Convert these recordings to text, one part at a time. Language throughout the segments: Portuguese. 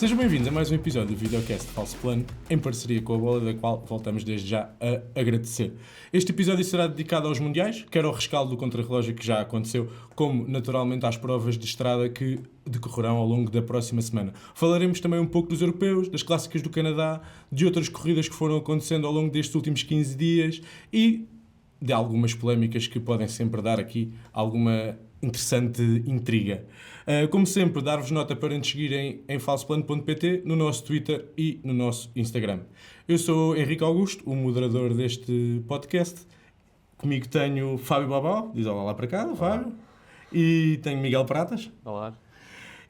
Sejam bem-vindos a mais um episódio do videocast Falso Plano, em parceria com a Bola, da qual voltamos desde já a agradecer. Este episódio será dedicado aos Mundiais, quer ao rescaldo do contrarrelógio que já aconteceu, como naturalmente às provas de estrada que decorrerão ao longo da próxima semana. Falaremos também um pouco dos europeus, das clássicas do Canadá, de outras corridas que foram acontecendo ao longo destes últimos 15 dias e de algumas polémicas que podem sempre dar aqui alguma interessante intriga. Como sempre, dar-vos nota para nos seguirem em falsoplano.pt, no nosso Twitter e no nosso Instagram. Eu sou Henrique Augusto, o moderador deste podcast. Comigo tenho Fábio Babau, diz olá lá para cá, Fábio. E tenho Miguel Pratas. Olá.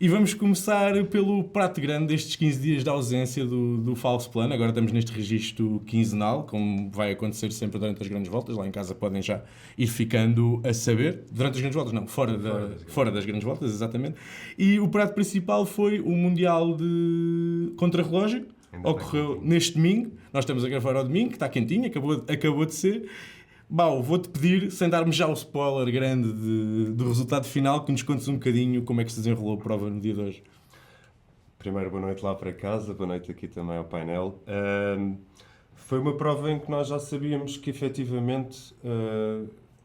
E vamos começar pelo prato grande destes 15 dias de ausência do Falso Plano. Agora estamos neste registro quinzenal, como vai acontecer sempre durante as grandes voltas. Lá em casa podem já ir ficando a saber. Durante as grandes voltas, não, fora das grandes voltas, exatamente. E o prato principal foi o Mundial de Contrarrelógio. Ocorreu neste domingo. Nós estamos a gravar ao domingo, que está quentinho, acabou de ser. Bau, vou-te pedir, sem darmos já o spoiler grande do resultado final, que nos contes um bocadinho como é que se desenrolou a prova no dia de hoje. Primeiro, boa noite lá para casa, boa noite aqui também ao painel. Foi uma prova em que nós já sabíamos que efetivamente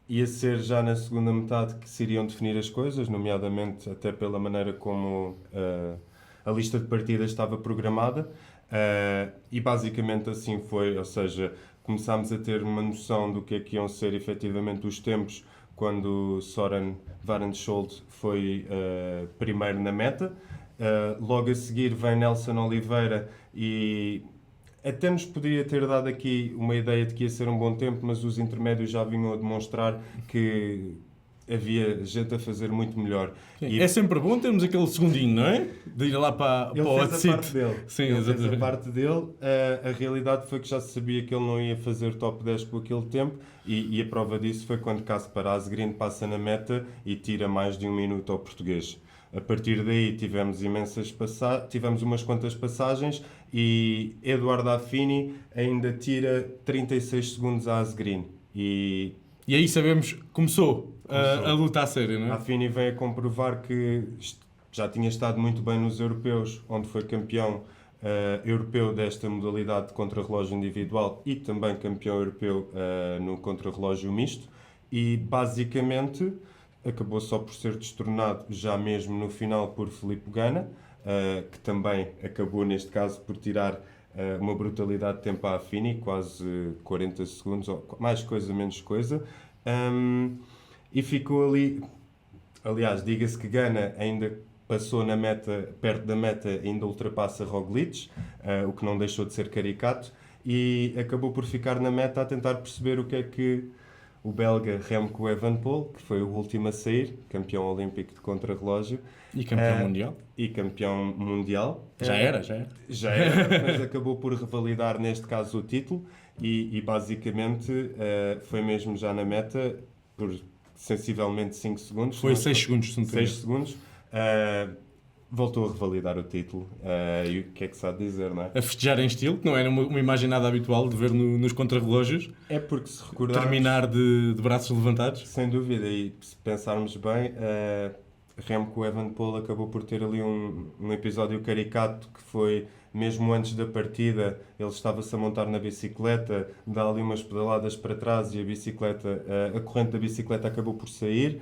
ia ser já na segunda metade que se iriam definir as coisas, nomeadamente até pela maneira como a lista de partidas estava programada. E basicamente assim foi, ou seja, começámos a ter uma noção do que é que iam ser efetivamente os tempos quando Søren Varensholt foi primeiro na meta. Logo a seguir vem Nelson Oliveira e até nos podia ter dado aqui uma ideia de que ia ser um bom tempo, mas os intermédios já vinham a demonstrar que havia gente a fazer muito melhor. E é sempre bom termos aquele segundinho, não é? De ir lá para o hot seat. Ele fez a parte dele. A realidade foi que já se sabia que ele não ia fazer top 10 por aquele tempo e a prova disso foi quando Kaspar Asgreen passa na meta e tira mais de um minuto ao português. A partir daí tivemos umas quantas passagens e Eduardo Affini ainda tira 36 segundos a Asgreen. E aí sabemos, começou a luta a sério, não é? A Affini vem a comprovar que já tinha estado muito bem nos europeus, onde foi campeão europeu desta modalidade de contrarrelógio individual e também campeão europeu no contrarrelógio misto. E basicamente acabou só por ser destornado já mesmo no final por Filippo Ganna, que também acabou neste caso por tirar uma brutalidade de tempo à Affini, quase 40 segundos, mais coisa, menos coisa. E ficou ali, aliás, diga-se que Ganna ainda passou na meta, perto da meta, ainda ultrapassa Roglic, o que não deixou de ser caricato, e acabou por ficar na meta a tentar perceber o que é que o belga Remco Evenepoel, que foi o último a sair, campeão olímpico de contrarrelógio. E campeão mundial. E campeão mundial. Já era, mas acabou por revalidar neste caso o título e basicamente foi mesmo já na meta por sensivelmente 5 segundos. Foi 6 segundos, se não 6 segundos. Voltou a revalidar o título. E o que é que se há de dizer, não é? A festejar em estilo, que não era uma imagem nada habitual de ver nos contrarrelógios. É porque se recordarmos... Terminar de braços levantados. Sem dúvida, e se pensarmos bem... Remco Evenepoel acabou por ter ali um episódio caricato que foi, mesmo antes da partida, ele estava-se a montar na bicicleta, dá ali umas pedaladas para trás e a corrente da bicicleta acabou por sair,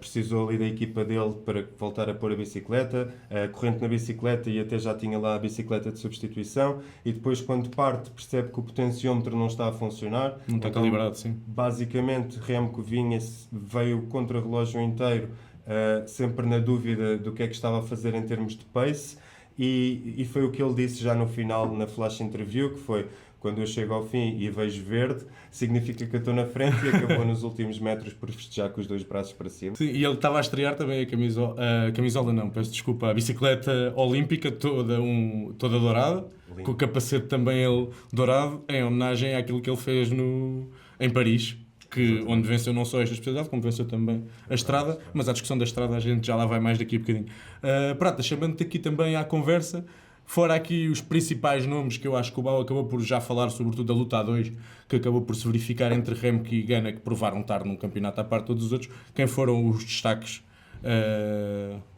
precisou ali da equipa dele para voltar a pôr a bicicleta, a corrente na bicicleta e até já tinha lá a bicicleta de substituição e depois quando parte percebe que o potenciómetro não está a funcionar. Não está calibrado, sim. Basicamente Remco veio o contrarrelógio inteiro sempre na dúvida do que é que estava a fazer em termos de pace e foi o que ele disse já no final na flash interview, que foi: quando eu chego ao fim e vejo verde, significa que eu estou na frente, e acabou nos últimos metros por festejar com os dois braços para cima. Sim, e ele estava a estrear também a bicicleta olímpica toda dourada, lindo, com o capacete também ele dourado, em homenagem àquilo que ele fez em Paris. Onde venceu não só esta especialidade, como venceu também a estrada, mas a discussão da estrada a gente já lá vai mais daqui a bocadinho. Prata, chamando-te aqui também à conversa, fora aqui os principais nomes que eu acho que o Bau acabou por já falar, sobretudo da luta a 2, que acabou por se verificar entre Remco e Ganna, que provaram estar num campeonato à parte de todos os outros, quem foram os destaques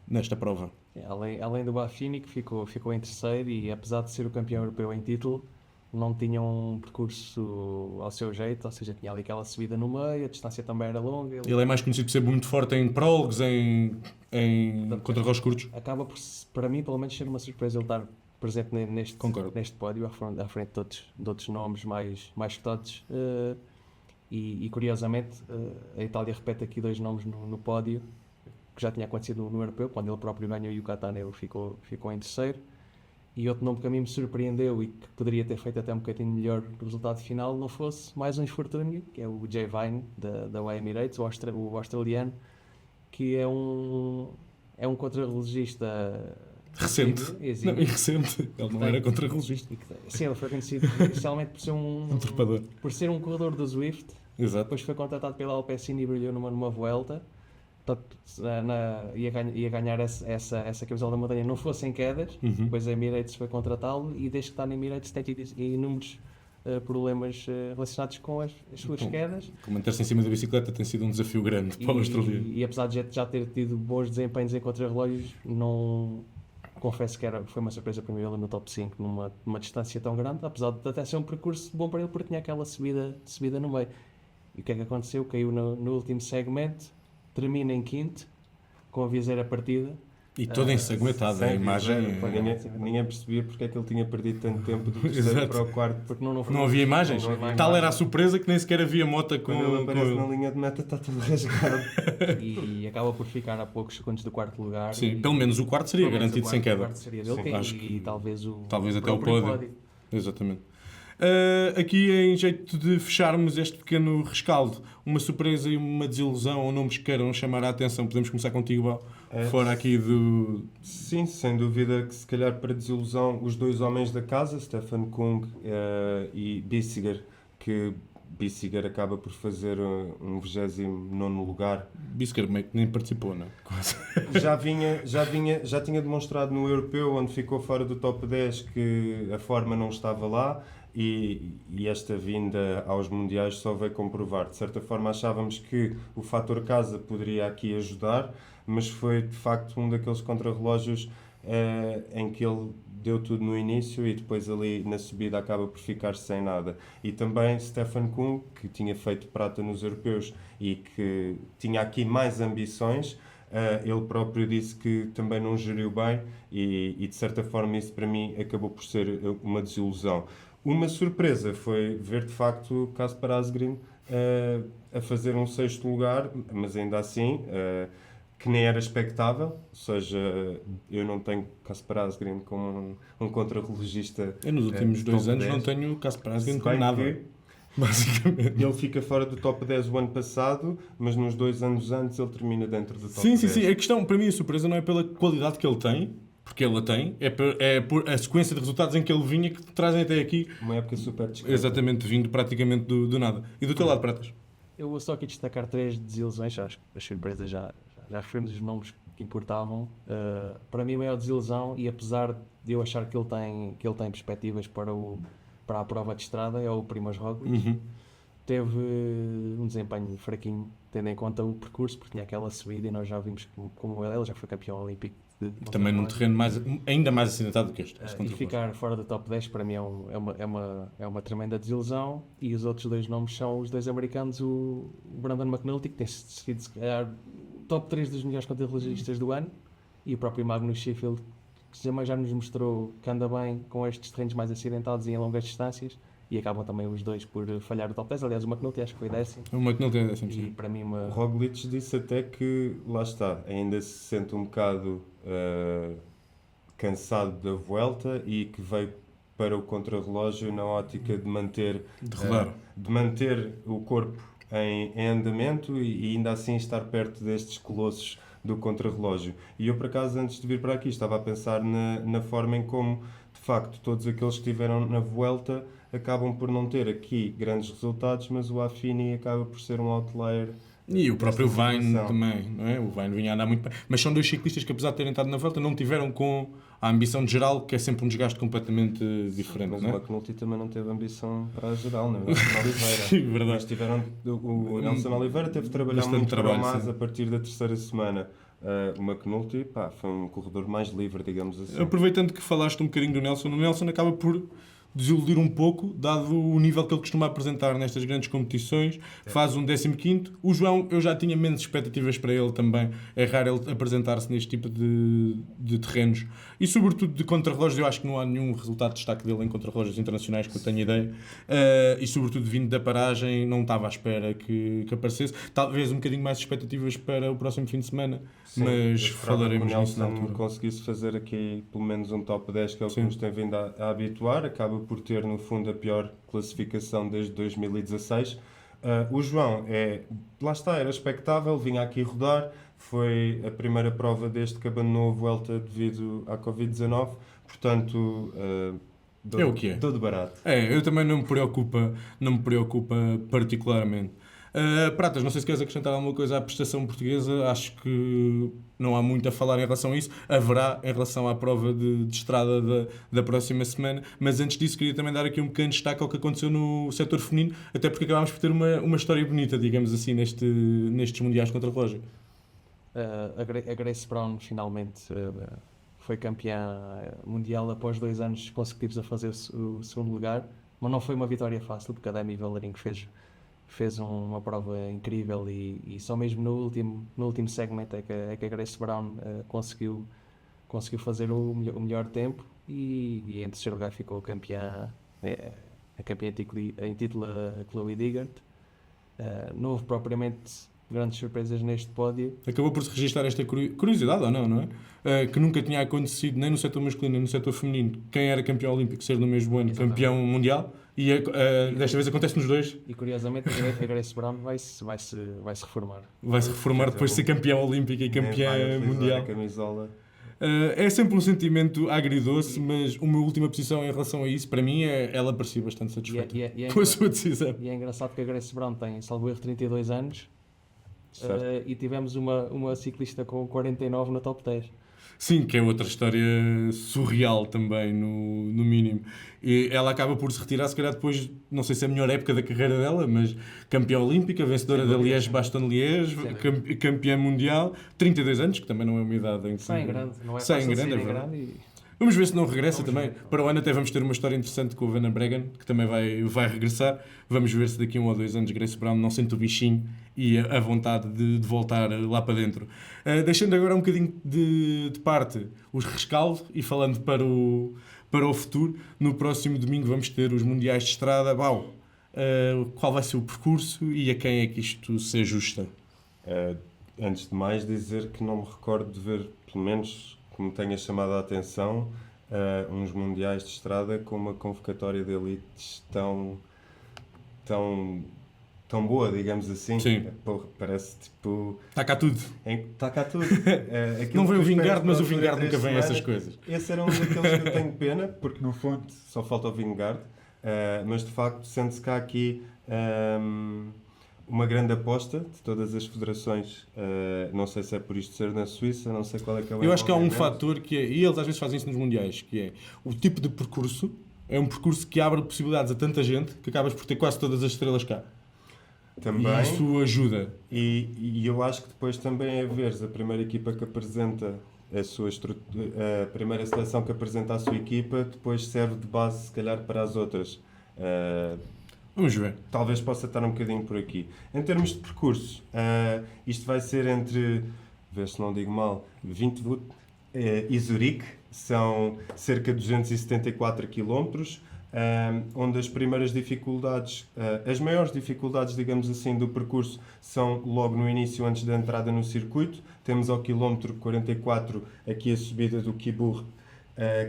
nesta prova? Além do Baffini, que ficou em terceiro e apesar de ser o campeão europeu em título, não tinha um percurso ao seu jeito, ou seja, tinha ali aquela subida no meio, a distância também era longa. Ele é mais conhecido por ser muito forte em prólogos, em contrarrelógios curtos. Acaba por, para mim, pelo menos, ser uma surpresa ele estar presente Concordo. neste pódio, à frente de outros nomes mais cotados. E curiosamente, a Itália repete aqui 2 nomes no pódio, que já tinha acontecido no europeu, quando ele próprio ganhou e o Catane ele ficou em terceiro. E outro nome que a mim me surpreendeu e que poderia ter feito até um bocadinho melhor no resultado final, não fosse mais um infortúnio, que é o Jay Vine, da Emirates, o australiano, que é um contrarrelogista Recente. exímio. Não, e recente. Ele não era contrarrelogista. Sim, ele foi conhecido inicialmente por ser Um trepador. por ser um corredor do Zwift. Exato. Depois foi contratado pela Alpecin e brilhou numa Vuelta. Portanto, ia ganhar essa camisola da montanha, não fosse em quedas. Depois a Emirates foi contratá-lo e desde que está na Emirates tem tido inúmeros problemas relacionados com as suas quedas. Manter-se em cima da bicicleta tem sido um desafio grande para o australiano. E apesar de já ter tido bons desempenhos em contrarrelógios, não confesso que foi uma surpresa para mim ele no top 5 numa distância tão grande, apesar de até ser um percurso bom para ele porque tinha aquela subida no meio. E o que é que aconteceu? Caiu no último segmento, termina em quinto, com a viseira partida. E toda ensanguentada, a imagem. Ninguém percebia porque é que ele tinha perdido tanto tempo do terceiro para o quarto. Porque não havia imagens. Tal era a surpresa que nem sequer havia mota com Quando ele aparece ele. na linha de meta está tudo rasgado. E acaba por ficar a poucos segundos do quarto lugar. Sim, pelo menos o quarto seria garantido sem queda. O quarto seria dele, Sim, acho e talvez até o pódio. Exatamente. Aqui, em jeito de fecharmos este pequeno rescaldo, uma surpresa e uma desilusão ou nomes que queiram chamar a atenção, podemos começar contigo, Bal? Fora aqui do... Sim, sem dúvida que se calhar para desilusão os 2 homens da casa, Stefan Kung e Bissiger, que Bissiger acaba por fazer um 29º lugar. Bissiger meio que nem participou, não é? Quase. Já tinha demonstrado no europeu, onde ficou fora do top 10, que a forma não estava lá. E esta vinda aos mundiais só veio comprovar. De certa forma achávamos que o fator casa poderia aqui ajudar, mas foi de facto um daqueles contrarrelógios em que ele deu tudo no início e depois ali na subida acaba por ficar sem nada. E também Stefan Kung, que tinha feito prata nos europeus e que tinha aqui mais ambições, ele próprio disse que também não geriu bem e de certa forma isso para mim acabou por ser uma desilusão. Uma surpresa foi ver de facto Kasper Asgreen a fazer um 6º lugar, mas ainda assim que nem era expectável, ou seja, eu não tenho Kasper Asgreen como um contrarrelogista. Eu nos últimos 2 anos 10. Não tenho Kasper Asgreen como nada. Basicamente. Ele fica fora do top 10 o ano passado, mas nos 2 anos antes ele termina dentro do top 10. Sim. A questão, para mim, a surpresa não é pela qualidade que ele tem, porque ele a tem, é por a sequência de resultados em que ele vinha que trazem até aqui. Uma época super discreta. Exatamente, vindo praticamente do nada. E do teu lado, Pratas? Eu vou só aqui destacar 3 desilusões, acho que as surpresas já referimos os nomes que importavam. Para mim, a maior desilusão, e apesar de eu achar que ele tem perspectivas para a prova de estrada, é o Primož Roglič. Teve um desempenho fraquinho, tendo em conta o percurso, porque tinha aquela subida e nós já vimos como ele já foi campeão olímpico. Também num terreno ainda mais acidentado do que este. E ficar fora do top 10 para mim é uma tremenda desilusão. E os outros 2 nomes são os 2 americanos, o Brandon McNulty, que tem sido se calhar top 3 dos melhores contrarrelogistas do ano, e o próprio Magnus Sheffield, que já nos mostrou que anda bem com estes terrenos mais acidentados e em longas distâncias. E acabam também os 2 por falhar o top 10. Aliás, o McNulty acho que foi 10º. O McNulty é 10º, sim. E para mim O Roglič disse até que, lá está, ainda se sente um bocado cansado da Vuelta e que veio para o contrarrelógio na ótica de manter o corpo em andamento e ainda assim estar perto destes colossos do contrarrelógio. E eu, por acaso, antes de vir para aqui, estava a pensar na forma em como, de facto, todos aqueles que estiveram na Vuelta acabam por não ter aqui grandes resultados, mas o Affini acaba por ser um outlier. E o próprio Vine também, não é? O Vine vinha a andar muito bem. Mas são 2 ciclistas que, apesar de terem estado na Vuelta, não tiveram com a ambição de geral, que é sempre um desgaste completamente diferente. Mas não é? o McNulty também não teve ambição para a geral, não é? O Nelson Oliveira. Sim, verdade. Mas o Nelson Oliveira teve de trabalhar muito para mais a partir da 3ª semana. o McNulty, pá, foi um corredor mais livre, digamos assim. Aproveitando que falaste um bocadinho do Nelson, o Nelson acaba por desiludir um pouco, dado o nível que ele costuma apresentar nestas grandes competições, faz um 15º. O João, eu já tinha menos expectativas para ele também, é raro ele apresentar-se neste tipo de terrenos. E sobretudo de contrarrelógios, eu acho que não há nenhum resultado de destaque dele em contrarrelógios internacionais, que eu tenho ideia. E sobretudo vindo da paragem, não estava à espera que aparecesse. Talvez um bocadinho mais expectativas para o próximo fim de semana, Sim, mas falaremos que o nisso na Nelson altura. conseguisse fazer aqui pelo menos um top 10, que é o que Sim. nos tem vindo a habituar, acaba por ter no fundo a pior classificação desde 2016. O João, lá está, era expectável, vinha aqui rodar, foi a primeira prova desde que abandonou a Vuelta devido à Covid-19, portanto, É o que é. dou de barato. Eu também não me preocupa particularmente. Pratas, não sei se queres acrescentar alguma coisa à prestação portuguesa, acho que não há muito a falar em relação a isso, haverá em relação à prova de estrada da próxima semana, mas antes disso queria também dar aqui um pequeno destaque ao que aconteceu no setor feminino, até porque acabámos por ter uma história bonita, digamos assim, nestes mundiais contra relógio. A Grace Brown finalmente foi campeã mundial após 2 anos consecutivos a fazer o segundo lugar, mas não foi uma vitória fácil, porque a Demi Vollering fez uma prova incrível e só mesmo no último segmento é que a Grace Brown conseguiu fazer o melhor tempo e em terceiro lugar ficou a campeã em título a Chloe Diggert. Não houve propriamente grandes surpresas neste pódio. Acabou por se registrar esta curiosidade, ou não é? Que nunca tinha acontecido nem no setor masculino nem no setor feminino quem era campeão olímpico ser no mesmo ano Exatamente. campeão mundial, e desta vez acontece nos dois. E curiosamente a Grace Brown vai se reformar. Vai-se reformar depois de ser campeão olímpico e Nem vai campeã utilizar mundial. a camisola. É sempre um sentimento agridoce, mas uma última posição em relação a isso, para mim, ela parecia bastante satisfeita com a sua decisão. E é engraçado que a Grace Brown tem, salvo erro, 32 anos e tivemos uma ciclista com 49 no top 10. Sim, que é outra história surreal também, no mínimo. E ela acaba por se retirar, se calhar depois, não sei se é a melhor época da carreira dela, mas campeã olímpica, vencedora da Liège-Bastogne-Liège, campeã mundial, 32 anos, que também não é uma idade em que... Sai em grande, não é Sai em fácil grande, sair é em verdade. grande Vamos ver se não regressa Vamos também. ver. Para o ano até vamos ter uma história interessante com a Vanna Bregan, que também vai regressar. Vamos ver se daqui a 1 ou 2 anos Grace Brown não sente o bichinho e a vontade de voltar lá para dentro. Deixando agora um bocadinho de parte os rescaldos e falando para o futuro, no próximo domingo vamos ter os Mundiais de Estrada. Qual vai ser o percurso e a quem é que isto se ajusta? Antes de mais, dizer que não me recordo de ver, pelo menos que me tenha chamado a atenção, uns mundiais de estrada com uma convocatória de elites tão boa, digamos assim. Sim. Porra, parece tipo... Está cá tudo. Está cá tudo. Não vem o Vingard, mas o Vingard Vingard nunca vem a essas coisas. Esse era um daqueles que eu tenho pena, porque no fundo só falta o Vingard, mas de facto sente-se cá aqui uma grande aposta de todas as federações. Não sei se é por isto ser na Suíça, não sei qual é que é o Eu acho que há um envolvimento. fator que é, e eles às vezes fazem isso nos mundiais, que é o tipo de percurso, é um percurso que abre possibilidades a tanta gente que acabas por ter quase todas as estrelas cá. Também. E isso ajuda. E eu acho que depois também é veres a primeira equipa que apresenta a primeira seleção que apresenta a sua equipa, depois serve de base, se calhar, para as outras. Vamos ver. Talvez possa estar um bocadinho por aqui. Em termos de percurso, isto vai ser entre, ver se não digo mal, 20 e Zurique, são cerca de 274 km, onde as primeiras dificuldades, as maiores dificuldades, digamos assim, do percurso são logo no início, antes da entrada no circuito. Temos ao quilómetro 44 aqui a subida do Quibourg,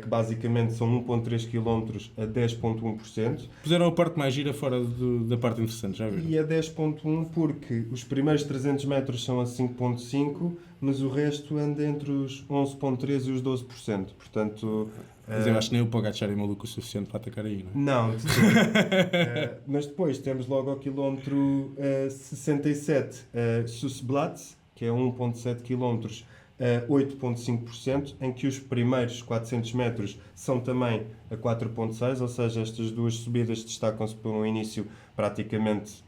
que basicamente são 1.3 km a 10.1%. Puseram a parte mais gira fora da parte interessante, já viram? E a 10.1 porque os primeiros 300 metros são a 5.5, mas o resto anda entre os 11.3 e os 12%. Portanto... Mas eu acho que nem o Pogacar é maluco o suficiente para atacar aí, não é? Não, de todo. Mas depois temos logo ao quilómetro 67 Susseblatz, que é 1.7 km a 8.5%, em que os primeiros 400 metros são também a 4.6, ou seja, estas duas subidas destacam-se por um início praticamente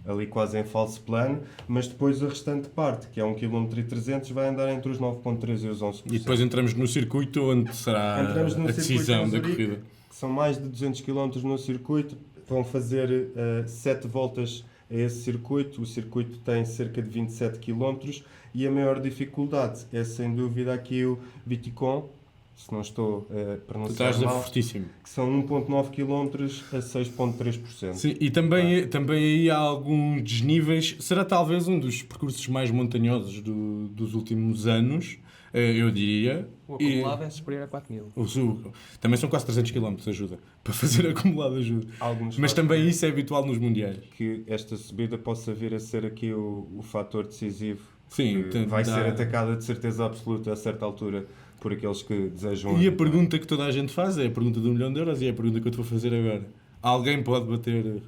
ali quase em falso plano, mas depois a restante parte, que é 1,3 km, vai andar entre os 9,3% e os 11%. E depois entramos no circuito onde será a decisão da corrida. Que são mais de 200 km no circuito, vão fazer 7 voltas a esse circuito. O circuito tem cerca de 27 km e a maior dificuldade é sem dúvida aqui o Viticon, se não estou a Tu pronunciar estás mal, fortíssimo. que são 1,9 km a 6,3%. Sim, e também aí há alguns desníveis. Será talvez um dos percursos mais montanhosos dos últimos anos, eu diria. O acumulado é superior a 4.000. Também são quase 300 km, ajuda. Para fazer acumulado ajuda. Alguns Mas fatos também isso é habitual nos mundiais. que esta subida possa vir a ser aqui o fator decisivo. Sim, Que vai ser atacada de certeza absoluta a certa altura por aqueles que desejam. E a pergunta que toda a gente faz é a pergunta do 1 milhão de euros e é a pergunta que eu te vou fazer agora. Alguém pode bater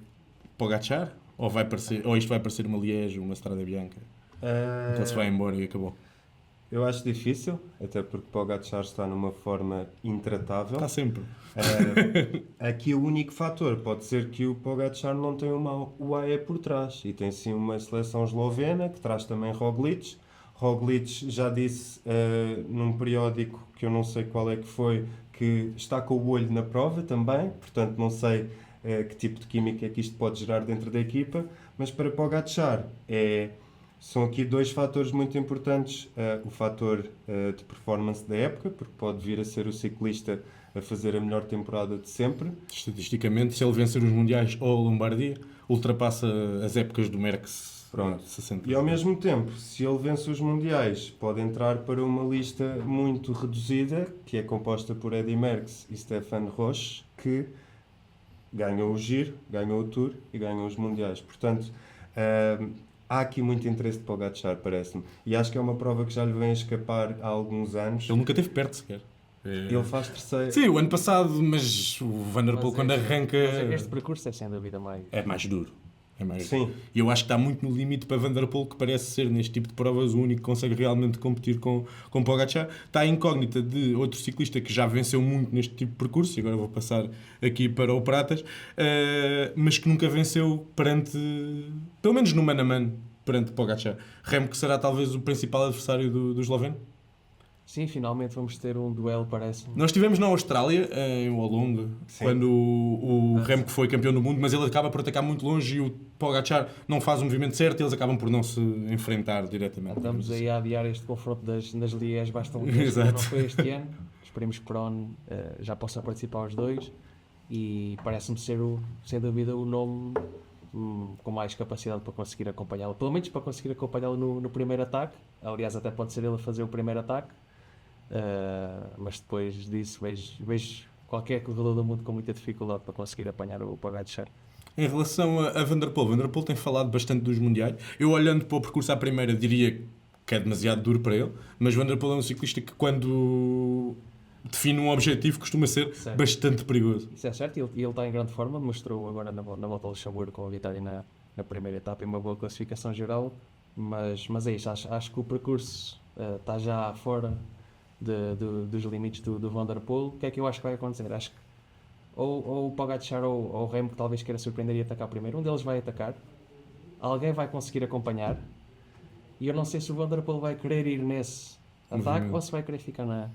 Pogačar? Ou isto vai parecer uma Liège, uma Strada Bianca? Então se vai embora e acabou. Eu acho difícil, até porque Pogačar está numa forma intratável. Está sempre. Aqui o único fator pode ser que o Pogačar não tem uma UAE por trás e tem sim uma seleção eslovena que traz também Roglic. Roglic já disse num periódico que eu não sei qual é que foi, que está com o olho na prova também, portanto não sei que tipo de química é que isto pode gerar dentro da equipa, mas para Pogačar são aqui dois fatores muito importantes. O fator de performance da época, porque pode vir a ser o ciclista a fazer a melhor temporada de sempre. Estatisticamente, se ele vencer os mundiais ou a Lombardia, ultrapassa as épocas do Merckx. Pronto. 60. E ao mesmo tempo, se ele vence os mundiais, pode entrar para uma lista muito reduzida, que é composta por Eddy Merckx e Stefan Roche, que ganham o Giro, ganham o Tour e ganham os mundiais. Portanto, há aqui muito interesse de Pogačar, parece-me. E acho que é uma prova que já lhe vem a escapar há alguns anos. Ele nunca esteve perto sequer. Ele faz terceiro. Sim, o ano passado, mas o Van der Poel quando arranca... Este percurso é sem dúvida mais... É mais duro. Sim. E eu acho que está muito no limite para Van der Poel, que parece ser neste tipo de provas o único que consegue realmente competir com Pogačar. Está a incógnita de outro ciclista que já venceu muito neste tipo de percurso, e agora vou passar aqui para o Pratas, mas que nunca venceu perante, pelo menos no mano a mano, perante Pogačar. Remco será talvez o principal adversário do esloveno? Sim, finalmente vamos ter um duelo, parece-me. Nós estivemos na Austrália, em Wollongong, quando o Remco foi campeão do mundo, mas ele acaba por atacar muito longe e o Pogačar não faz o movimento certo e eles acabam por não se enfrentar diretamente. Estamos aí a adiar este confronto das Lièges bastante. Exato. Não foi este ano. Esperemos que Pron já possa participar os dois e parece-me ser, sem dúvida, o nome com mais capacidade para conseguir acompanhá-lo. Pelo menos para conseguir acompanhá-lo no primeiro ataque. Aliás, até pode ser ele a fazer o primeiro ataque. Mas depois disso vejo qualquer corredor do mundo com muita dificuldade para conseguir apanhar o Pogačar. Em relação a Van der Poel tem falado bastante dos mundiais. Eu, olhando para o percurso à primeira, diria que é demasiado duro para ele, mas Van der Poel é um ciclista que, quando define um objetivo, costuma ser bastante perigoso. Isso é certo, e ele está em grande forma, mostrou agora na Volta ao Luxemburgo com a vitória na primeira etapa e uma boa classificação geral, mas é isso, acho que o percurso está já fora dos limites do Van der Poel. O que é que eu acho que vai acontecer? Acho que ou o Pogačar ou o Remco talvez queira surpreender e atacar primeiro. Um deles vai atacar, alguém vai conseguir acompanhar, e eu não sei se o Van der Poel vai querer ir nesse ataque ou se vai querer ficar na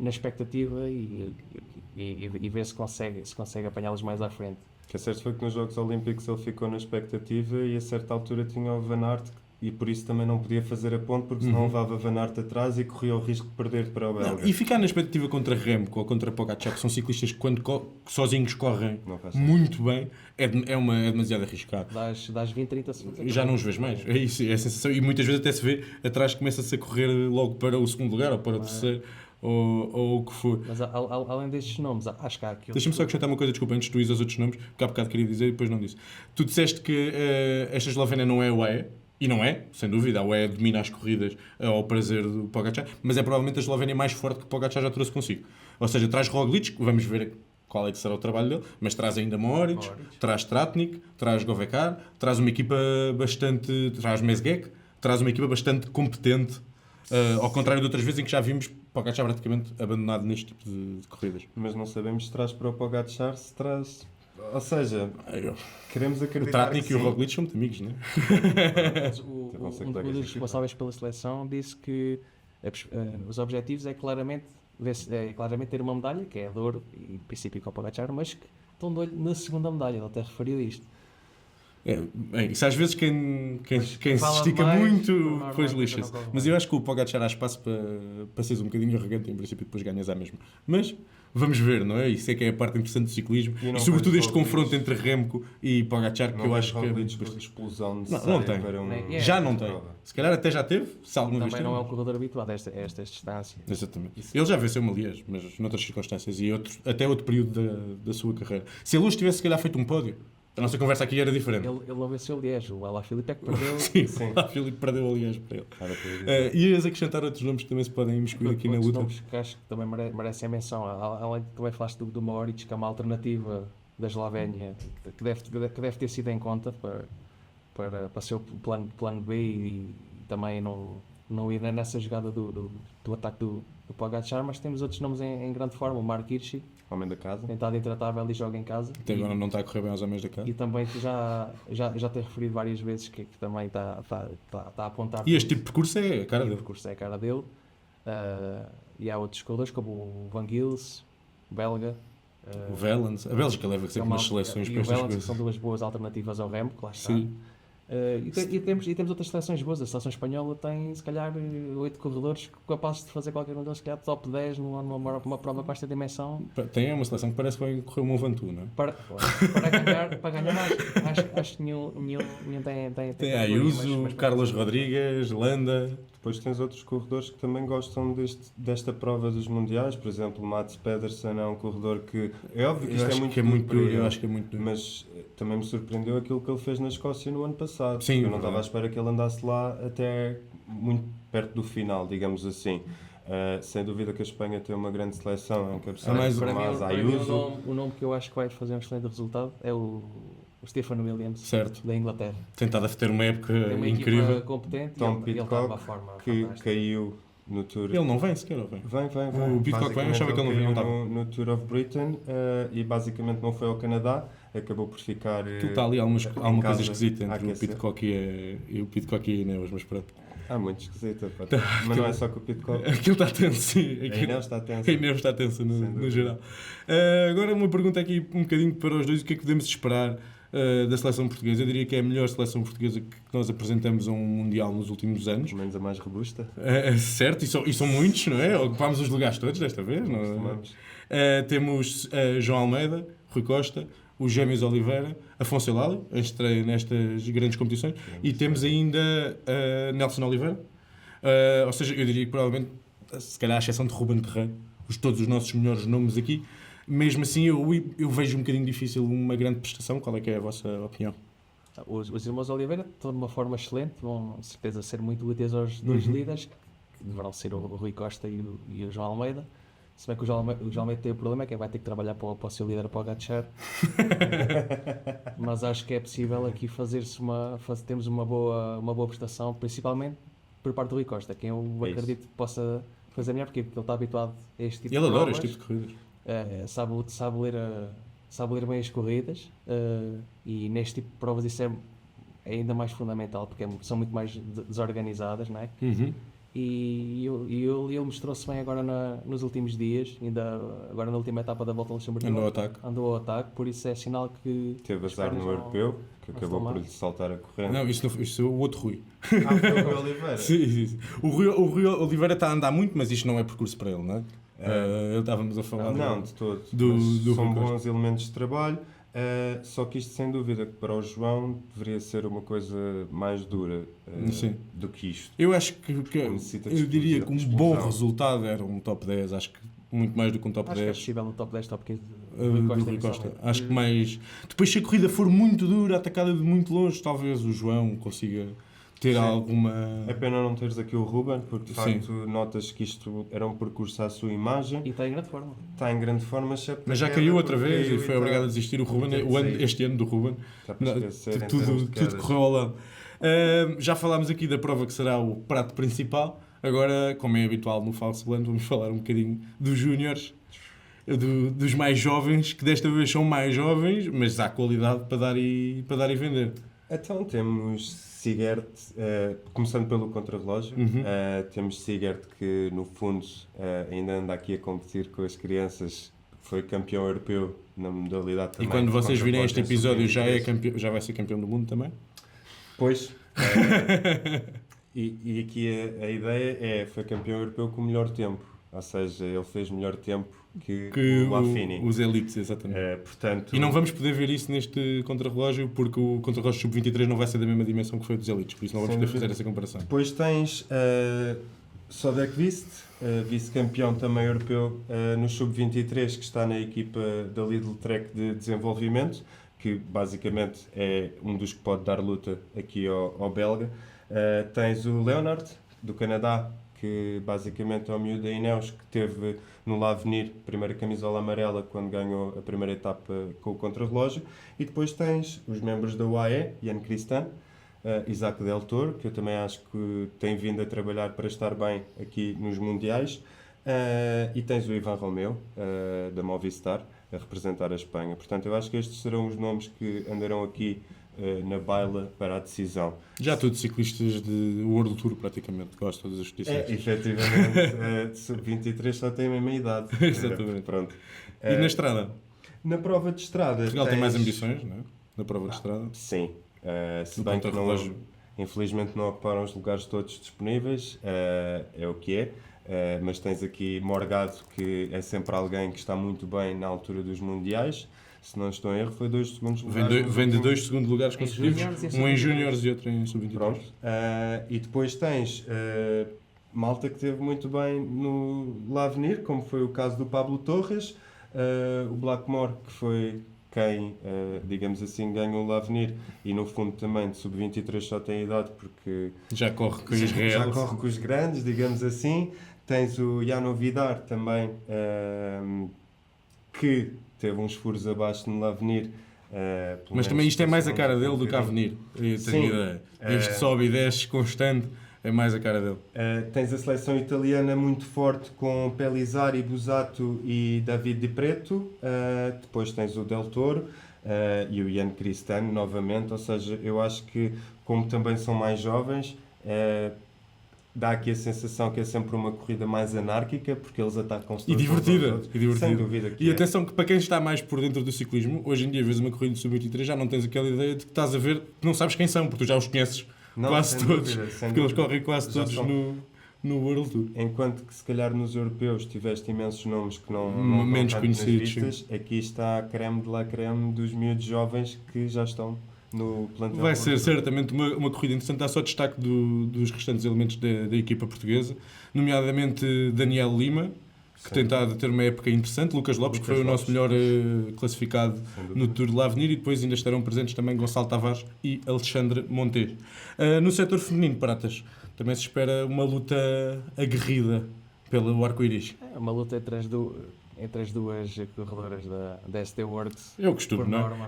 expectativa e ver se consegue apanhá-los mais à frente. O que é certo foi que nos Jogos Olímpicos ele ficou na expectativa e a certa altura tinha o Van Aert e por isso também não podia fazer a ponte, porque senão levava Van Aert atrás e corria o risco de perder para o belga. E ficar na expectativa contra Remco ou contra Pogačar, que são ciclistas que quando sozinhos correm muito bem, é demasiado arriscado. Dás 20, 30 segundos. Já não os vês mais. É isso, é a sensação. E muitas vezes até se vê atrás, começa-se a correr logo para o segundo lugar ou para o terceiro. Ou o que for. Mas além destes nomes, acho que há aquilo. Deixa-me só acrescentar uma coisa, desculpa, antes de tu ires aos outros nomes, porque há bocado queria dizer e depois não disse. Tu disseste que esta Eslovénia não é a UAE, e não é, sem dúvida, a UAE domina as corridas ao prazer do Pogačar, mas é provavelmente a Eslovénia mais forte que o Pogačar já trouxe consigo. Ou seja, traz Roglic, vamos ver qual é que será o trabalho dele, mas traz ainda Mohoric, traz Tratnik, traz Govekar, traz uma equipa bastante, traz Mezgec, traz uma equipa bastante competente Ao contrário de outras vezes em que já vimos Pogacar praticamente abandonado neste tipo de corridas. Mas não sabemos se traz para o Pogacar, se traz... Ou seja, queremos O acreditar Tratnik que e o sim. Roglic são muito amigos, não é? Mas Vão ser um colegas dos de equipa. responsáveis pela seleção disse que os objetivos é claramente ter uma medalha, que é a de ouro, e em princípio com o Pogacar, mas que estão de olho na segunda medalha, ele até referiu isto. Bem, isso às vezes quem se fala estica demais, muito, normal, depois não lixa-se. corre Mas bem. eu acho que o Pogacar há espaço para seres um bocadinho arrogante, em princípio depois ganhas à mesma. Mas vamos ver, não é? Isso é que é a parte interessante do ciclismo. E não E sobretudo vejo este Roglic. confronto entre Remco e Pogacar, que Não eu vejo acho que é Roglic muito com a explosão não necessária tem. para um... Nem- Já não uma tem. prova. Se calhar até já teve, se alguma vez Também teve. não é um corredor habituado a estas distâncias. Exatamente. Ele já venceu uma Liège, mas noutras circunstâncias e até outro período da sua carreira. Se ele hoje tivesse, se calhar, feito um pódio, a nossa conversa aqui era diferente. Ele não venceu o Liège, o Alaphilippe é que perdeu. Sim, Sim. o Filipe perdeu a Liège para ele. Era para eu dizer. Ias acrescentar outros nomes que também se podem imiscuir aqui na Outros luta? nomes que acho que também merecem a menção. Além de também falaste do Mohoric, que é uma alternativa da Eslovénia, que deve ter sido em conta para ser o plano B e também não ir nessa jogada do ataque do Pogacar, mas temos outros nomes em grande forma. O Mark Hirschi, Homem da casa. tem estado intratável e joga em casa. Até agora não está a correr bem aos homens da casa. E também que já tem referido várias vezes que também está a apontar. E este tipo de percurso é a cara E o dele. percurso é a cara dele. E há outros corredores como o Van Gils, o belga. O Velens. A Bélgica leva sempre umas seleções e para o estas Velens, que coisas. são duas boas alternativas ao Remo, que lá está. Sim. E temos outras seleções boas. A seleção espanhola tem, se calhar, 8 corredores capazes de fazer qualquer um deles, se calhar, top 10 numa prova com esta dimensão. Tem uma seleção que parece que vai correr um Ventoux, não é? Para ganhar acho que nenhum tem Tem categoria, Ayuso, mas- Carlos Rodrigues, Landa. Depois tens outros corredores que também gostam desta prova dos mundiais. Por exemplo, Mats Pedersen é um corredor que... É óbvio que Eu isto é acho muito que é duro muito para duro. ele, Eu acho que é muito duro. mas também me surpreendeu aquilo que ele fez na Escócia no ano passado. Sim, eu não verdade. estava à espera que ele andasse lá até muito perto do final, digamos assim. Sem dúvida que a Espanha tem uma grande seleção, é um cabeçalho mais- por Para mim, Mas para mim, Ayuso. o nome que eu acho que vai fazer um excelente resultado é o Stephen Williams, Certo. da Inglaterra. Tentado a ter uma época Tem uma incrível. equipa competente Tom e ele está numa Pidcock, forma que fantástica. caiu no Tour. Ele não vem sequer, ou vem? Vem. O Pidcock vem, eu achava que ele não caiu estava. no Tour of Britain e basicamente não foi ao Canadá, acabou por ficar. Aquilo está ali, há alguma em coisa casa esquisita a entre o aquecer. Pidcock e o Pidcock e a Ineos, mas pronto. Muito esquisita, pá. Mas não é só com o Pidcock. Aquilo está tenso, sim. A Ineos está tensa. A Ineos está tensa Sem no dúvida. geral. Agora uma pergunta aqui um bocadinho para os dois. O que é que podemos esperar da seleção portuguesa? Eu diria que é a melhor seleção portuguesa que nós apresentamos a um Mundial nos últimos anos. Pelo menos a mais robusta. Certo, e são muitos, não é? Ocupámos os lugares todos desta vez, não é? Tomamos. Temos João Almeida, Rui Costa, o Gêmeos Oliveira, Afonso Eládio, a estreia nestas grandes competições, e temos ainda Nelson Oliveira. Ou seja, eu diria que provavelmente, se calhar à exceção de Ruben Terreiro, todos os nossos melhores nomes aqui, mesmo assim eu vejo um bocadinho difícil uma grande prestação. Qual é que é a vossa opinião? Os irmãos Oliveira estão de uma forma excelente, vão de certeza ser muito úteis aos dois líderes, que deverão ser o Rui Costa e o João Almeida. Se bem que o João Almeida tem o problema, é que vai ter que trabalhar para o seu líder, para o Gatchar. Mas acho que é possível aqui termos uma boa prestação, principalmente por parte do Rui Costa, quem eu É isso. acredito que possa fazer melhor, porque ele está habituado a este tipo Ele de adora provas. este tipo de corridas. Sabe ler bem as corridas e neste tipo de provas isso é ainda mais fundamental, porque são muito mais desorganizadas, não é? E ele mostrou-se bem agora nos últimos dias, ainda agora na última etapa da Volta ao Luxemburgo. Andou ao ataque. Andou ao ataque, por isso é sinal que Teve azar pernas no vão- europeu, que vão acabou tomar. por lhe saltar a corrente. Não, isso é o outro Rui. Foi o Rui Oliveira. Sim. O Rui Oliveira está a andar muito, mas isto não é percurso para ele, não é? Estávamos a falar Não, de todo. do Mas são Rui Costa. bons elementos de trabalho. Só que isto, sem dúvida, que para o João deveria ser uma coisa mais dura Sim. do que isto. Eu acho que Necessita de eu diria que um bom explosão. resultado era um top 10. Acho que muito mais do que um top acho que é 10 possível no top 10, top 15 do Rui Costa. inicialmente. Acho que mais. Depois, se a corrida for muito dura, atacada de muito longe, talvez o João consiga ter Sim. alguma. É pena não teres aqui o Ruben, porque de Sim. facto notas que isto era um percurso à sua imagem. E está em grande forma. Está em grande forma, exceto Mas já na caiu queda, outra porque vez caiu e foi tá- obrigado a desistir. O Ruben, teve que sair. este ano do Ruben, Está para não, esquecer, em termos tudo de quedas. correu ao lado. Já falámos aqui da prova que será o prato principal. Agora, como é habitual no Falso Plano, vamos falar um bocadinho dos júniores, dos mais jovens, que desta vez são mais jovens, mas há qualidade para dar e vender. Então temos Sigert, começando pelo contrarrelógio, temos Sigert que no fundo ainda anda aqui a competir com as crianças, foi campeão europeu na modalidade também. E quando vocês virem este episódio sub-23. já vai ser campeão do mundo também? Pois. E aqui a ideia foi campeão europeu com o melhor tempo, ou seja, ele fez melhor tempo que o Lafini. Os elites, exatamente. Portanto, E não vamos poder ver isso neste contrarrelógio, porque o contrarrelógio sub-23 não vai ser da mesma dimensão que foi dos elites, por isso não vamos poder fazer essa comparação. Depois tens Sodek Vist, vice-campeão também europeu no sub-23, que está na equipa da Lidl Trek de desenvolvimento, que basicamente é um dos que pode dar luta aqui ao belga. Tens o Leonard, do Canadá, que basicamente é o miúdo da Ineos, que teve no L'Avenir, primeira camisola amarela, quando ganhou a primeira etapa com o contrarrelógio. E depois tens os membros da UAE, Jan Christian, Isaac Del Toro, que eu também acho que tem vindo a trabalhar para estar bem aqui nos Mundiais. E tens o Ivan Romeo, da Movistar, a representar a Espanha. Portanto, eu acho que estes serão os nomes que andarão aqui na baila para a decisão. Já todos ciclistas de World Tour, praticamente, quase todas as competições. Efetivamente, sub-23 só tem a mesma idade. Exatamente. Pronto. E na estrada? Na prova de estrada. Portugal tem mais ambições, não é? Na prova de estrada? Sim. Se No bem que contrarrelógio. infelizmente não ocuparam os lugares todos disponíveis, é o que é. Mas tens aqui Morgado, que é sempre alguém que está muito bem na altura dos mundiais. Se não estou em erro, foi 2 segundos lugares. Vem de 2 segundos lugares consecutivos, um em júniores e outro em sub-23. Pronto. E depois tens malta que teve muito bem no L'Avenir, como foi o caso do Pablo Torres, o Blackmore, que foi quem, digamos assim, ganhou o L'Avenir, e no fundo também de sub-23 só tem idade porque Já corre com Israel. já corre com os grandes, digamos assim. Tens o Jano Vidar também, que teve uns furos abaixo no L'Avenir. Mas também isto é mais a cara dele do que a Avenir. Eu tenho ideia. Este sobe e desce constante é mais a cara dele. Tens a seleção italiana muito forte com Pellizzari, Busato e David Di Preto. Depois tens o Del Toro e o Jan Christian novamente. Ou seja, eu acho que, como também são mais jovens, dá aqui a sensação que é sempre uma corrida mais anárquica, porque eles atacam-se E divertida. Sem dúvida que E atenção que para quem está mais por dentro do ciclismo, hoje em dia vês uma corrida de sub-23, já não tens aquela ideia de que estás a ver, que não sabes quem são, porque tu já os conheces quase todos. Porque eles correm quase todos no World Tour. Enquanto que se calhar nos europeus tiveste imensos nomes que não menos estão conhecidos, nas vistas, aqui está a creme de la creme dos miúdos jovens que já estão no plantel. Vai ser certamente uma corrida interessante. Dá só destaque dos restantes elementos da equipa portuguesa, nomeadamente Daniel Lima, que tem estado a ter uma época interessante, Lucas Lopes, que foi o nosso melhor classificado no Tour de l'Avenir, e depois ainda estarão presentes também Gonçalo Tavares e Alexandre Monteiro. No setor feminino, Pratas, também se espera uma luta aguerrida pelo arco-íris. É uma luta entre as duas corredoras da ST Works. É o costume, por não é? norma.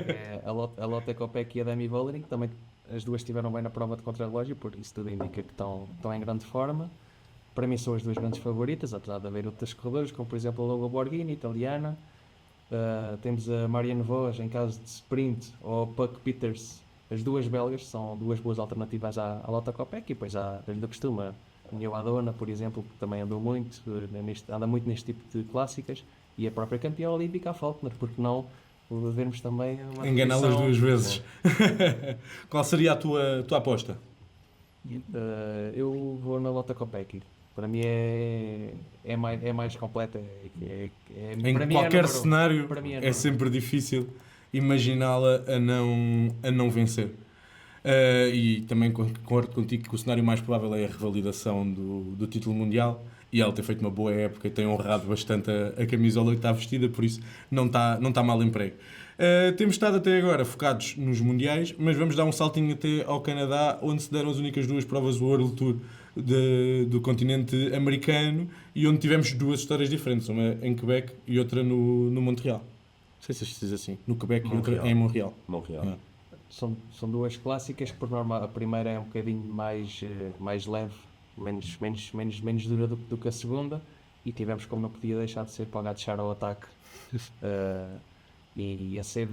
É a Lotte Kopecky e a Demi Vollering, que também as duas estiveram bem na prova de contrarrelógio, por isso tudo indica que estão em grande forma. Para mim são as duas grandes favoritas, apesar de haver outras corredoras, como por exemplo a Logo Borghini, italiana. Temos a Marianne Vos em caso de sprint, ou a Puck Peters, as duas belgas, são duas boas alternativas à Lotte Kopecky. E depois há, ainda costuma, a Neo Adona, por exemplo, que também anda muito neste tipo de clássicas, e a própria campeã olímpica, a Faulkner, porque não vermos também uma enganá-las duas vezes. Qual seria a tua aposta? Eu vou na Lotte Kopecky. Para mim é mais completa. Em para qualquer mim cenário para mim é sempre difícil imaginá-la a não vencer. E também concordo contigo que o cenário mais provável é a revalidação do título mundial, e ela tem feito uma boa época e tem honrado bastante a camisola que está vestida, por isso não está mal emprego. Temos estado até agora focados nos mundiais, mas vamos dar um saltinho até ao Canadá, onde se deram as únicas duas provas do World Tour do continente americano, e onde tivemos duas histórias diferentes, uma em Quebec e outra no Montreal. Não sei se se diz assim, no Quebec Montreal. E outra em Montreal. São duas clássicas que, por norma, a primeira é um bocadinho mais leve menos dura do que a segunda, e tivemos, como não podia deixar de ser, Pogačar ao ataque, e a ser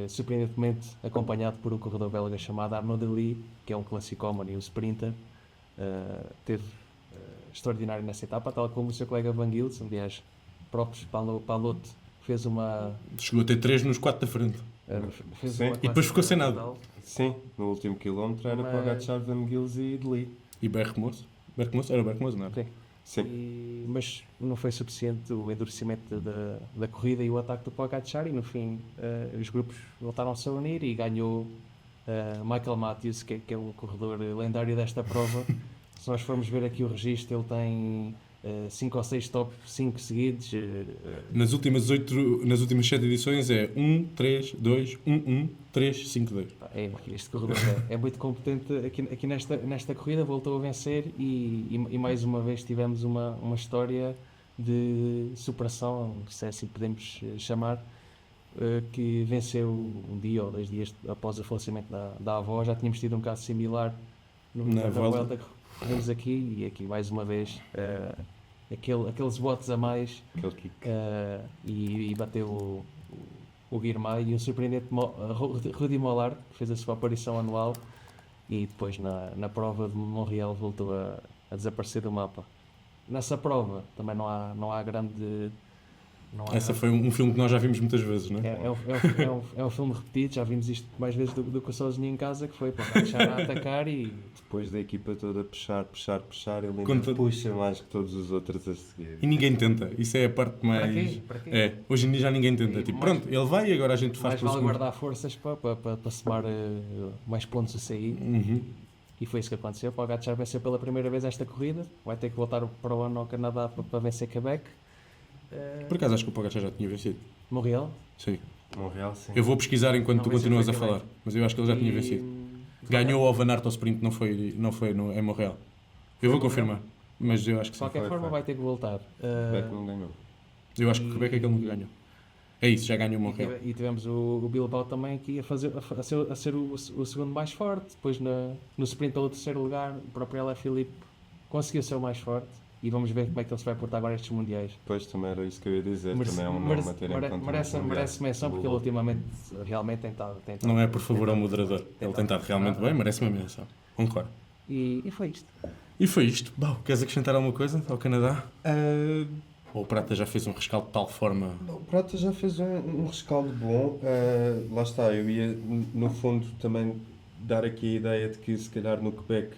surpreendentemente acompanhado por um corredor belga chamado Arnaud Delis, que é um classicómano e um sprinter. Teve extraordinário nessa etapa, tal como o seu colega Van Gils. Aliás, próprios Palot fez uma... Chegou a ter 3 nos 4 da frente. Sim. E depois ficou sem nada. Sim, no último quilómetro era Pogačar, Van Gils e Delis. E Bergmoos? Era o Bergmoos, não era? Sim. Mas não foi suficiente o endurecimento da corrida e o ataque do Pogačar, e no fim os grupos voltaram-se a unir e ganhou Michael Matthews, que é um corredor lendário desta prova. Se nós formos ver aqui o registro, ele tem 5 ou 6 top 5 seguidos. Nas últimas 7 edições é 1, 3, 2, 1, 1, 3, 5, 2. Este corredor é muito competente aqui nesta corrida, voltou a vencer e mais uma vez tivemos uma história de superação, se é assim podemos chamar, que venceu um dia ou 2 dias após o falecimento da avó. Já tínhamos tido um caso similar na Vuelta que corremos aqui, e aqui mais uma vez aqueles botes a mais, e bateu o Guirmay e o surpreendente Rudy Mollard, que fez a sua aparição anual, e depois na prova de Montreal voltou a desaparecer do mapa. Nessa prova também não há grande... Essa foi um filme que nós já vimos muitas vezes, não é? É um filme repetido, já vimos isto mais vezes do que eu sozinho em casa, que foi para deixar a atacar e... Depois da equipa toda puxar, ele ainda puxa mais que todos os outros a seguir. E ninguém tenta, isso é a parte mais... Para quê? Hoje em dia já ninguém tenta. Tipo, pronto, ele vai e agora a gente faz... Mais vale guardar forças para somar mais pontos a sair. E foi isso que aconteceu. O Pogačar venceu pela primeira vez esta corrida, vai ter que voltar para o ano ao Canadá para vencer Quebec. Por acaso acho que o Pogačar já tinha vencido. Montreal? Sim. Montreal, sim. Eu vou pesquisar enquanto tu continuas a Quebec. falar, mas eu acho que ele já tinha vencido. Ganhou o Van Aert ao sprint, não foi em Montreal. Eu vou confirmar, mas eu acho que De sim. qualquer forma vai ter que voltar. Quebec não ganhou. Eu acho que o Quebec é que ele nunca ganhou. É isso, já ganhou o Montreal. E tivemos o Bilbao também aqui a ser o segundo mais forte. Depois no sprint pelo terceiro lugar, o próprio Alaphilippe conseguiu ser o mais forte. E vamos ver como é que ele se vai portar agora estes mundiais. Pois, também era isso que eu ia dizer. Também é um nome a ter em conta. Merece menção, porque ele ultimamente realmente tem estado... Não é por favor ao moderador. Ele tem estado realmente bem, merece uma menção. Concordo. E foi isto. E foi isto. Bom, queres acrescentar alguma coisa ao Canadá? Ou o Prata já fez um rescaldo de tal forma... O Prata já fez um rescaldo bom. Lá está, eu ia no fundo também dar aqui a ideia de que se calhar no Quebec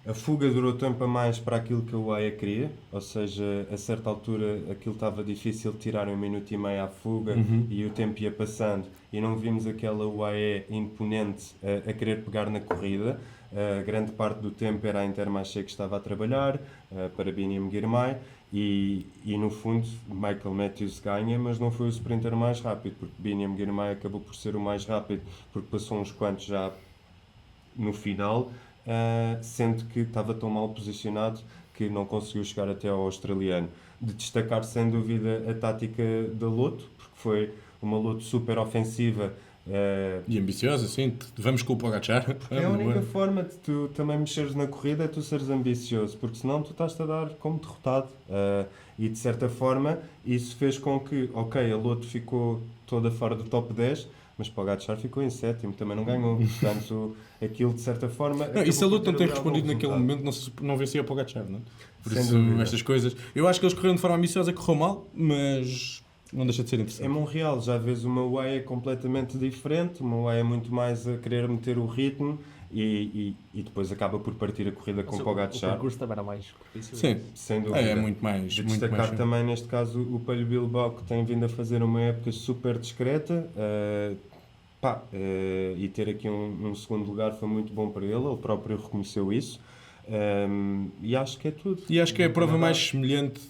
a fuga durou tempo a mais para aquilo que a UAE queria, ou seja, a certa altura aquilo estava difícil de tirar 1 minuto e meio à fuga e o tempo ia passando e não vimos aquela UAE imponente a querer pegar na corrida. Grande parte do tempo era a Intermarché que estava a trabalhar, para Biniam Girmay, e no fundo Michael Matthews ganha, mas não foi o sprinter mais rápido, porque Biniam Girmay acabou por ser o mais rápido, porque passou uns quantos já no final, sendo que estava tão mal posicionado que não conseguiu chegar até ao australiano. De destacar sem dúvida a tática da Lotto, porque foi uma Lotto super ofensiva, e ambiciosa, sim. Vamos com o Pogačar. É a única forma de tu também mexeres na corrida, é tu seres ambicioso, porque senão tu estás-te a dar como derrotado. E de certa forma isso fez com que, ok, a Lotto ficou toda fora do top 10, mas Pogačar ficou em 7º, também não ganhou. Portanto, aquilo de certa forma... Não, e se a Lotto não tem respondido naquele momento, não vencia o Pogačar, não é? Por isso, estas coisas... Eu acho que eles correram de forma ambiciosa, correu mal, mas não deixa de ser interessante. Em Montreal já vês uma UAE completamente diferente, uma UAE muito mais a querer meter o ritmo e depois acaba por partir a corrida com Pogačar. O percurso também era mais propício. Sim, sem dúvida. é muito mais. De muito destacar mais também, neste caso, o Pello Bilbao, que tem vindo a fazer uma época super discreta. E ter aqui um segundo lugar foi muito bom para ele próprio reconheceu isso. E acho que é tudo. E acho que é a prova mais semelhante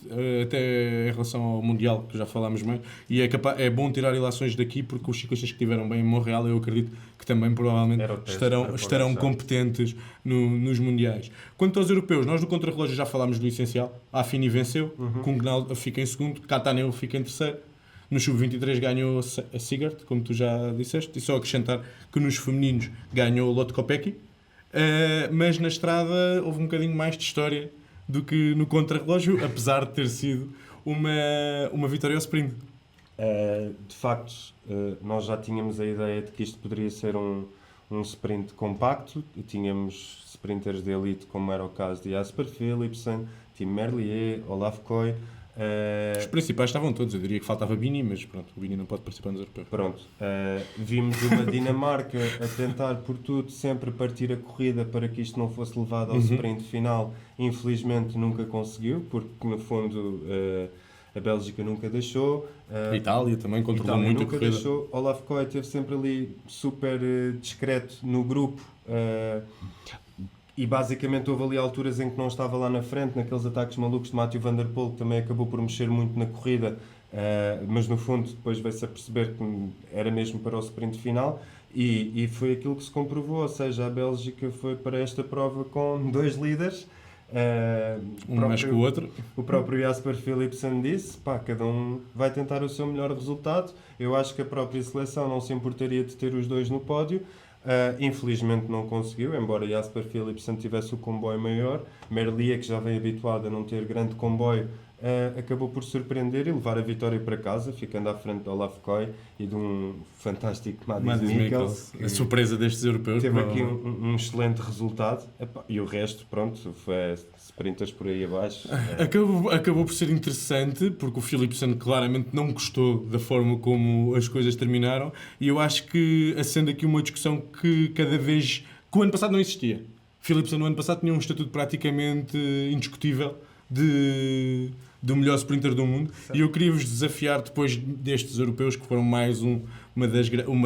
até em relação ao Mundial, que já falámos bem, e é bom tirar ilações daqui, porque os ciclistas que estiveram bem em Montreal, eu acredito que também provavelmente estarão competentes nos Mundiais. Quanto aos europeus, nós no contrarrelógio já falámos do essencial. A Affini venceu, Kungnal fica em segundo, Kataneu fica em terceiro. No Sub-23 ganhou a Sigurd, como tu já disseste, e só acrescentar que nos femininos ganhou o Lotto Kopecky. Mas na estrada houve um bocadinho mais de história do que no contrarrelógio, apesar de ter sido uma vitória ao sprint. De facto, nós já tínhamos a ideia de que isto poderia ser um sprint compacto. Tínhamos sprinters de elite, como era o caso de Jasper Philipsen, Tim Merlier, Olaf Koy. Os principais estavam todos, eu diria que faltava Bini, mas pronto, o Bini não pode participar nos europeus. Pronto, vimos uma Dinamarca a tentar por tudo sempre partir a corrida para que isto não fosse levado ao sprint final. Infelizmente nunca conseguiu, porque no fundo a Bélgica nunca deixou. A Itália também controlou muito a corrida. Deixou. Olaf Koy esteve sempre ali super discreto no grupo. E basicamente houve ali alturas em que não estava lá na frente, naqueles ataques malucos de Mathieu Van Der Poel, que também acabou por mexer muito na corrida, mas no fundo depois veio-se a perceber que era mesmo para o sprint final, e foi aquilo que se comprovou, ou seja, a Bélgica foi para esta prova com 2 líderes. Mais que o outro. O próprio Jasper Philipsen disse, cada um vai tentar o seu melhor resultado. Eu acho que a própria seleção não se importaria de ter os 2 no pódio. Infelizmente não conseguiu, embora Jasper Philipsen tivesse o comboio maior. Merlier, que já vem habituado a não ter grande comboio, acabou por surpreender e levar a vitória para casa, ficando à frente de Olaf Koy e de um fantástico Mads Mikkels. A surpresa destes europeus. Teve aqui um excelente resultado. E o resto, pronto, foi sprinters por aí abaixo. Acabou por ser interessante, porque o Philipsen claramente não gostou da forma como as coisas terminaram, e eu acho que acende aqui uma discussão que cada vez... que o ano passado não existia. Philipsen no ano passado tinha um estatuto praticamente indiscutível do melhor sprinter do mundo, certo. E eu queria-vos desafiar depois destes europeus, que foram mais uma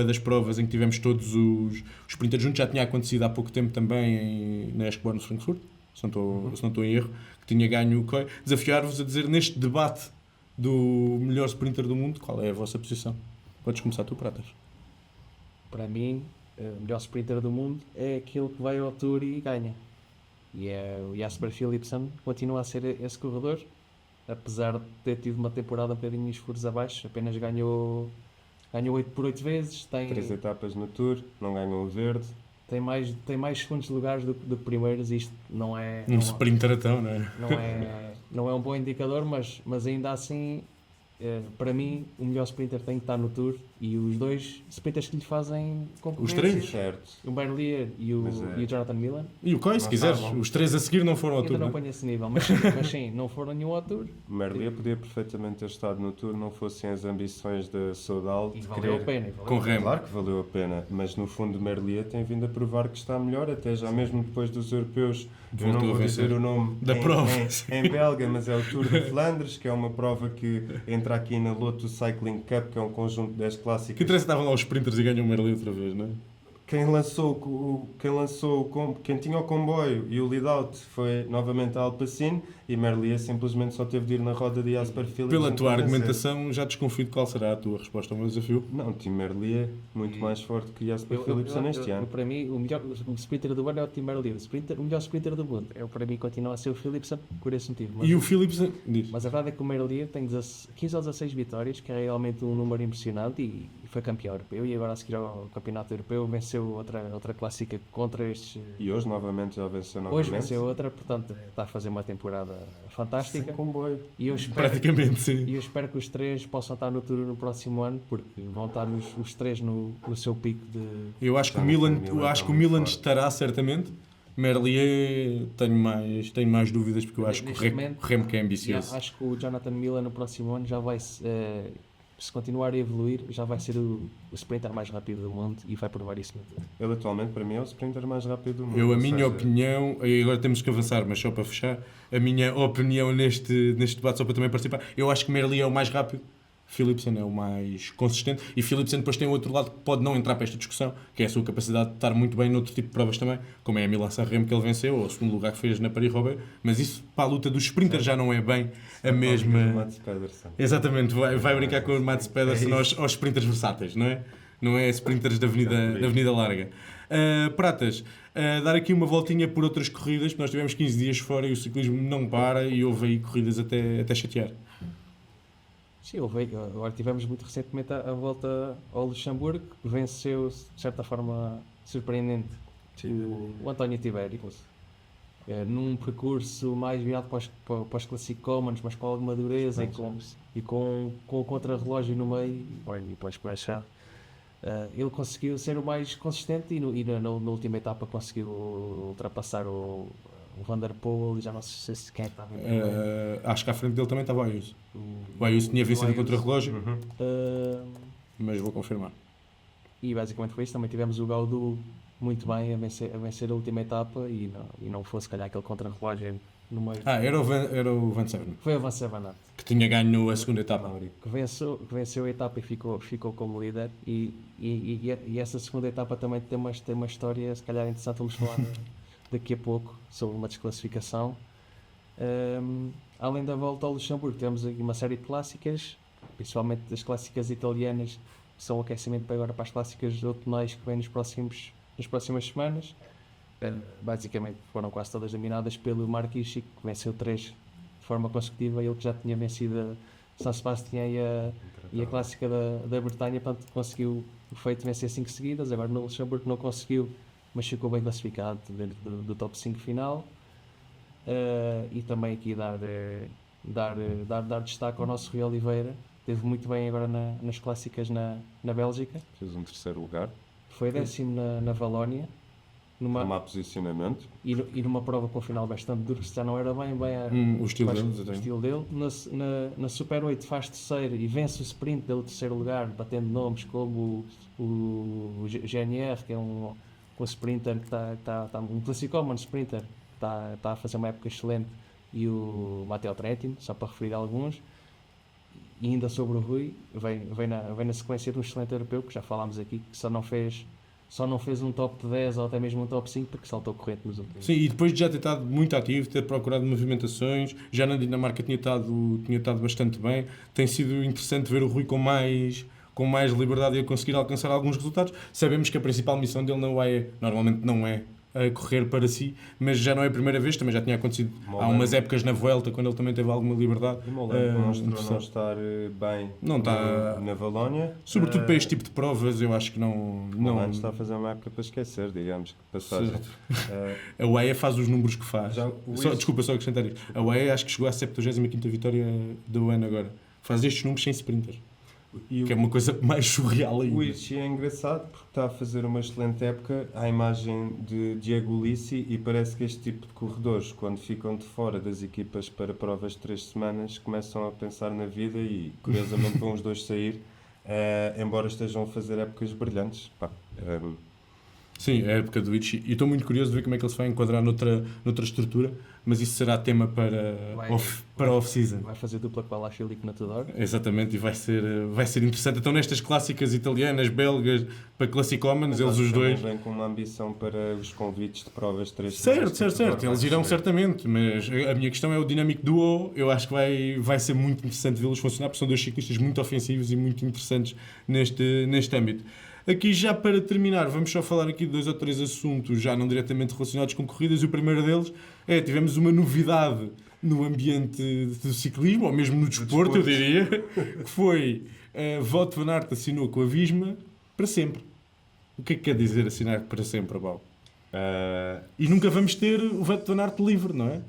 das provas em que tivemos todos os sprinters juntos. Já tinha acontecido há pouco tempo também na Eschborn Frankfurt, se não estou em erro, que tinha ganho o Koy. Desafiar-vos a dizer, neste debate do melhor sprinter do mundo, qual é a vossa posição? Podes começar tu, Pratas. Para mim, o melhor sprinter do mundo é aquele que vai ao Tour e ganha. E o Jasper Philipsen continua a ser esse corredor, apesar de ter tido uma temporada um bocadinho de furos abaixo. Apenas ganhou 8 por 8 vezes. Tem 3 etapas no Tour, não ganhou o verde. Tem mais segundos lugares do que primeiros. Isto não é... sprinter então, não é? Não é um bom indicador, mas ainda assim, para mim, o melhor sprinter tem que estar no Tour, e os 2 sprinters que lhe fazem concorrência, os 3, certo. O Merlier e o Jonathan Milan. E o Koy, se quiseres, os 3 a seguir não foram ao Tour. Ainda não ponho esse nível, mas sim, não foram nenhum ao Tour. O Merlier podia perfeitamente ter estado no Tour, não fossem as ambições da Soudal. E valeu a pena. Claro que valeu a pena, mas no fundo o Merlier tem vindo a provar que está melhor, até já mesmo depois dos europeus. Eu não vou dizer o nome da prova em belga, mas é o Tour de Flandres, que é uma prova que entra aqui na Lotus Cycling Cup, que é um conjunto de 10 clássicos. Que interessa, estavam lá os sprinters e ganham o Merlier outra vez, não é? Quem tinha o comboio e o lead-out foi novamente a Alpecin, e Merlier simplesmente só teve de ir na roda de Jasper Philipsen. Pela tua argumentação, já desconfio de qual será a tua resposta ao meu desafio. Não, Tim Merlier muito mais forte que Jasper Philipsen este ano. Para mim, o sprinter do ano é o Tim Merlier. O melhor sprinter do mundo para mim continua a ser o Philipsen, por esse motivo. E o Philipsen diz. Mas a verdade é que o Merlier tem 15 ou 16 vitórias, que é realmente um número impressionante, e foi campeão europeu, e agora a seguir ao campeonato europeu venceu outra clássica contra estes... E hoje novamente já venceu Hoje venceu outra, portanto está a fazer uma temporada fantástica. Sem comboio. E eu espero, praticamente, sim. E eu espero que os 3 possam estar no Tour no próximo ano, porque vão estar os 3 no seu pico de... Eu acho que o Milan estará certamente. Merlier tenho mais dúvidas, porque eu acho que o Remco é ambicioso. Acho que o Jonathan Milan no próximo ano já vai... se continuar a evoluir, já vai ser o sprinter mais rápido do mundo, e vai provar isso no Tour. Ele atualmente, para mim, é o sprinter mais rápido do mundo. Minha opinião, e agora temos que avançar, mas só para fechar, a minha opinião neste debate, só para também participar, eu acho que Merlier é o mais rápido, Philipsen é o mais consistente, e Philipsen depois tem o outro lado que pode não entrar para esta discussão, que é a sua capacidade de estar muito bem noutro tipo de provas também, como é a Milan-San Remo que ele venceu, ou o segundo lugar que fez na Paris-Roubaix, mas isso para a luta dos sprinters já não é bem a mesma... Exatamente, vai brincar com o Mads Pedersen aos sprinters versáteis, não é? Não é sprinters da Avenida Larga. Pratas, dar aqui uma voltinha por outras corridas, nós tivemos 15 dias fora e o ciclismo não para, e houve aí corridas até chatear. Sim, agora tivemos muito recentemente a volta ao Luxemburgo, que venceu, de certa forma surpreendente, o António Tibério. Num percurso mais virado para os Classic Commons, mas com alguma dureza e com o contrarrelógio no meio e depois com a chave. Ele conseguiu ser o mais consistente e na última etapa conseguiu ultrapassar o Van der Poel e já não sei se quem estava. Acho que à frente dele também estava o Ayuso. O Ayuso tinha vencido o contra-relógio, mas vou confirmar. E basicamente foi isso. Também tivemos o Gaudu muito bem a vencer a última etapa e não fosse, se calhar, aquele contra-relógio no meio. Era o Van Severen. Foi o Van Severen, Que tinha ganho a segunda etapa. Que venceu a etapa e ficou como líder. E essa segunda etapa também tem uma história, se calhar, interessante. Vamos falar daqui a pouco sobre uma desclassificação. Além da volta ao Luxemburgo, temos aqui uma série de clássicas, principalmente das clássicas italianas, que são o aquecimento para agora para as clássicas outonais que vêm nas próximas semanas. Basicamente foram quase todas dominadas pelo Mark Hirschi, que venceu 3 de forma consecutiva, ele que já tinha vencido a São Sebastião e a clássica da Bretanha, portanto conseguiu o feito de vencer 5 seguidas. Agora no Luxemburgo não conseguiu, mas ficou bem classificado dentro do top 5 final. E também aqui dar destaque ao nosso Rui Oliveira, esteve muito bem agora nas clássicas na Bélgica. Fez um terceiro lugar. Foi 10º na Valónia. Numa posicionamento. E numa prova com o final bastante duro, que já não era bem o estilo dele. Na Super 8 faz terceiro e vence o sprint dele terceiro lugar, batendo nomes como o GNR, que é um sprinter que está um classicómano sprinter, está a fazer uma época excelente, e o Matteo Trentin, só para referir alguns. E ainda sobre o Rui, vem na sequência de um excelente europeu, que já falámos aqui, que só não fez um top 10 ou até mesmo um top 5 porque saltou corrente nos últimos. Sim, e depois de já ter estado muito ativo, ter procurado movimentações, já na Dinamarca tinha estado bastante bem. Tem sido interessante ver o Rui com mais liberdade e a conseguir alcançar alguns resultados. Sabemos que a principal missão dele na UAE normalmente não é a correr para si, mas já não é a primeira vez, também já tinha acontecido há umas épocas na Vuelta, quando ele também teve alguma liberdade. E Mollema demonstrou não estar bem na Valónia. Sobretudo para este tipo de provas, eu acho que não está a fazer uma época para esquecer, digamos, que passagem. A UAE faz os números que faz. Desculpa só acrescentar isto. A UAE acho que chegou à 75ª vitória do ano agora. Faz estes números sem sprinters. Que é uma coisa mais surreal ainda. O Hirschi é engraçado porque está a fazer uma excelente época à imagem de Diego Ulissi, e parece que este tipo de corredores, quando ficam de fora das equipas para provas de 3 semanas, começam a pensar na vida e curiosamente vão os dois sair, embora estejam a fazer épocas brilhantes. Sim, é a época do Hirschi, e estou muito curioso de ver como é que ele se vai enquadrar noutra estrutura, mas isso será tema para off-season. Vai fazer dupla com a Alaphilippe na Tudor. Exatamente, e vai ser interessante. Então nestas clássicas italianas, belgas, para classicómanos, eles os dois... vêm com uma ambição para os convites de provas de 3 semanas. Certo, eles irão certamente, mas a minha questão é o dinâmico duo. Eu acho que vai ser muito interessante vê-los funcionar, porque são dois ciclistas muito ofensivos e muito interessantes neste âmbito. Aqui já para terminar, vamos só falar aqui de 2 ou 3 assuntos já não diretamente relacionados com corridas, e o primeiro deles tivemos uma novidade no ambiente do ciclismo, ou mesmo no desporto, eu diria, que foi Wout van Aert assinou com a Visma para sempre. O que é que quer dizer assinar para sempre, Abel? E nunca vamos ter o Wout van Aert livre, não é?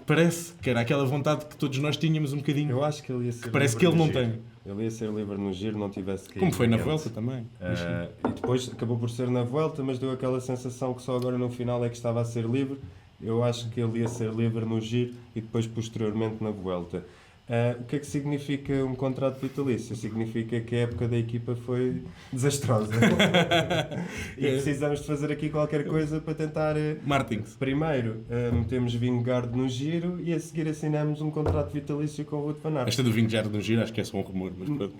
Parece que era aquela vontade que todos nós tínhamos um bocadinho. Eu acho que ele ia ser, que parece que ele não tem. Ele ia ser livre no Giro, não tivesse que ir. Como foi na Vuelta também. E depois acabou por ser na Vuelta, mas deu aquela sensação que só agora no final é que estava a ser livre. Eu acho que ele ia ser livre no Giro e depois posteriormente na Vuelta. O que é que significa um contrato vitalício? Significa que a época da equipa foi desastrosa. E precisamos de fazer aqui qualquer coisa para tentar... Martins. Primeiro, metemos Vingegaard no Giro e a seguir assinamos um contrato vitalício com o Wout van Aert. Esta do Vingegaard no Giro acho que é só um rumor. Mas...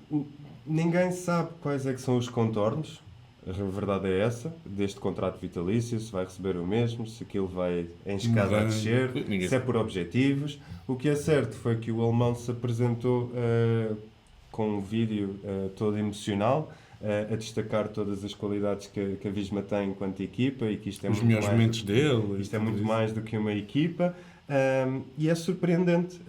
Ninguém sabe quais é que são os contornos. A verdade é essa, deste contrato vitalício, se vai receber o mesmo, se aquilo vai em escada a descer, se é por objetivos. O que é certo foi que o alemão se apresentou com um vídeo todo emocional, a destacar todas as qualidades que a Visma tem enquanto equipa, e que isto é os melhores momentos dele. Isto é muito mais do que uma equipa, e é surpreendente.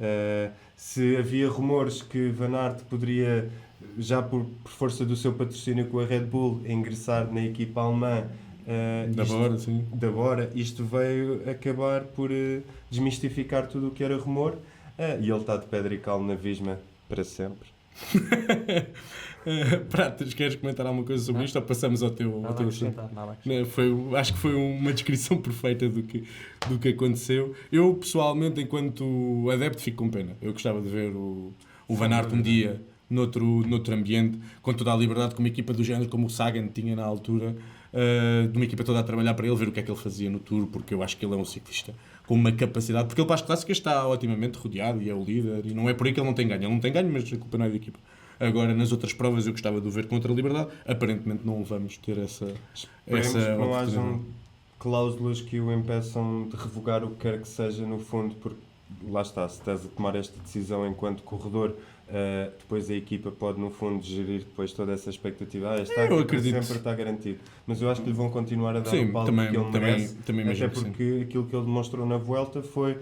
Se havia rumores que Van Aert poderia, já por força do seu patrocínio com a Red Bull, ingressar na equipa alemã, Da Bora, sim. Da Bora, isto veio acabar por desmistificar tudo o que era rumor, e ele está de pedra e cal na Visma para sempre. Pratas, queres comentar alguma coisa sobre isto ou passamos ao teu Nada a assunto? acrescentar, nada a acrescentar. Acho que foi uma descrição perfeita do que aconteceu. Eu, pessoalmente, enquanto adepto, fico com pena. Eu gostava de ver o Van Aert um dia noutro ambiente, com toda a liberdade, com uma equipa do género como o Sagan tinha na altura, de uma equipa toda a trabalhar para ele, ver o que é que ele fazia no Tour, porque eu acho que ele é um ciclista com uma capacidade, porque ele para as clássicas está otimamente rodeado e é o líder, e não é por aí que ele não tem ganho. Ele não tem ganho, mas a culpa não é da equipa. Agora, nas outras provas, eu gostava de o ver contra a liberdade. Aparentemente não vamos ter essa Esperemos que não oportunidade. hajam cláusulas que o impeçam de revogar o que quer que seja no fundo, porque lá está, se estás a tomar esta decisão enquanto corredor, depois a equipa pode no fundo gerir depois toda essa expectativa. Está Eu aqui para acredito. sempre, está garantido. Mas eu acho que lhe vão continuar a dar Sim, o palco também- que ele também- merece, também até imagino que sim. porque aquilo que ele demonstrou na Vuelta foi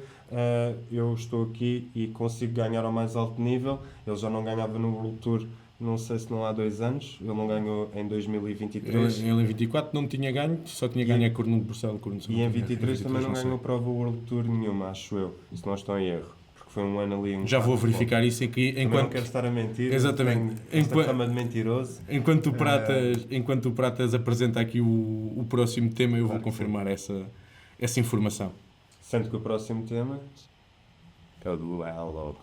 eu estou aqui e consigo ganhar ao mais alto nível. Ele já não ganhava no World Tour, não sei se não há 2 anos, ele não ganhou em 2023. Ele em 24 não tinha ganho, só tinha ganho a Corno de Bruxelas, Corno de São E em Paulo. 23 também não sei. ganhou prova World Tour nenhuma, acho eu. Isso não estou em erro. Porque foi um ano ali... Já vou verificar isso aqui Também não enquanto... quero estar a mentir. Exatamente. Tenho esta Enquanto- fama de mentiroso. Enquanto o Pratas apresenta aqui o próximo tema, eu vou Claro que confirmar essa informação. Sendo que o próximo tema é o duelo logo.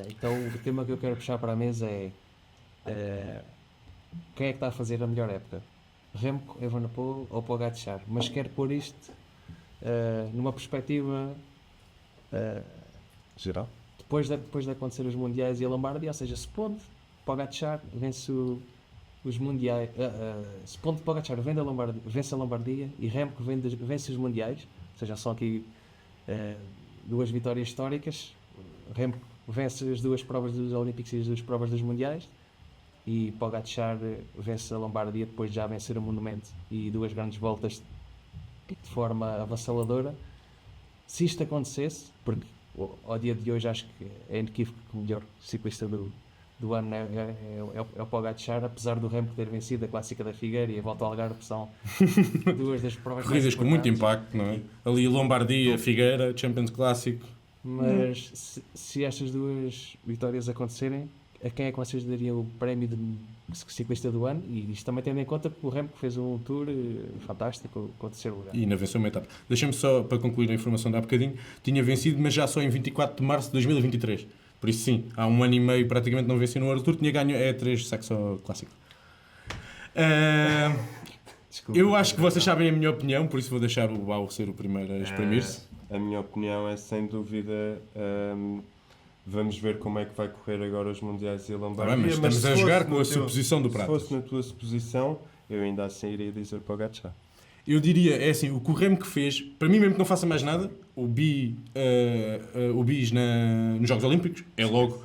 Então o tema que eu quero puxar para a mesa é quem é que está a fazer a melhor época? Remco, Evenepoel ou Pogačar? Mas quero pôr isto numa perspectiva Geral? depois de acontecer os Mundiais e a Lombardia, ou seja, se pode Pogačar vence os Mundiais, se pode Pogačar vence a Lombardia e Remco vence os Mundiais, ou seja, são aqui 2 vitórias históricas. Remco vence as 2 provas dos Olímpicos e as 2 provas dos Mundiais e Pogačar vence a Lombardia depois de já vencer o Monumento e 2 grandes voltas de forma avassaladora. Se isto acontecesse, porque ao dia de hoje acho que é inequívoco que o melhor ciclista do ano é o Pogačar, apesar do Remco ter vencido a Clássica da Figueira e a Volta ao Algarve, são 2 das provas mais Corridas com muito importantes. impacto, não é? Ali Lombardia, Figueira, Champions Clássico. Mas se estas 2 vitórias acontecerem, a quem é que vocês dariam o prémio de ciclista do ano? E isto também tendo em conta que o Remco fez um tour fantástico com o 3º lugar. E ainda venceu uma etapa. Deixa-me só, para concluir a informação de há bocadinho, tinha vencido, mas já só em 24 de março de 2023. Por isso sim, há 1 ano e meio praticamente não venceu no World Tour, tinha ganho E3 Saxo Clássico. Desculpa. Eu acho que vocês sabem a minha opinião, por isso vou deixar o Bau ser o primeiro a exprimir-se. A minha opinião é sem dúvida. Vamos ver como é que vai correr agora os Mundiais e a Lombardia. Mas estamos se a fosse jogar com no a teu- suposição do Se Pratas. fosse na tua suposição, eu ainda assim iria dizer Pogačar. Eu diria, é assim, o que o Remco fez, para mim mesmo que não faça mais nada, o bis nos Jogos Olímpicos é logo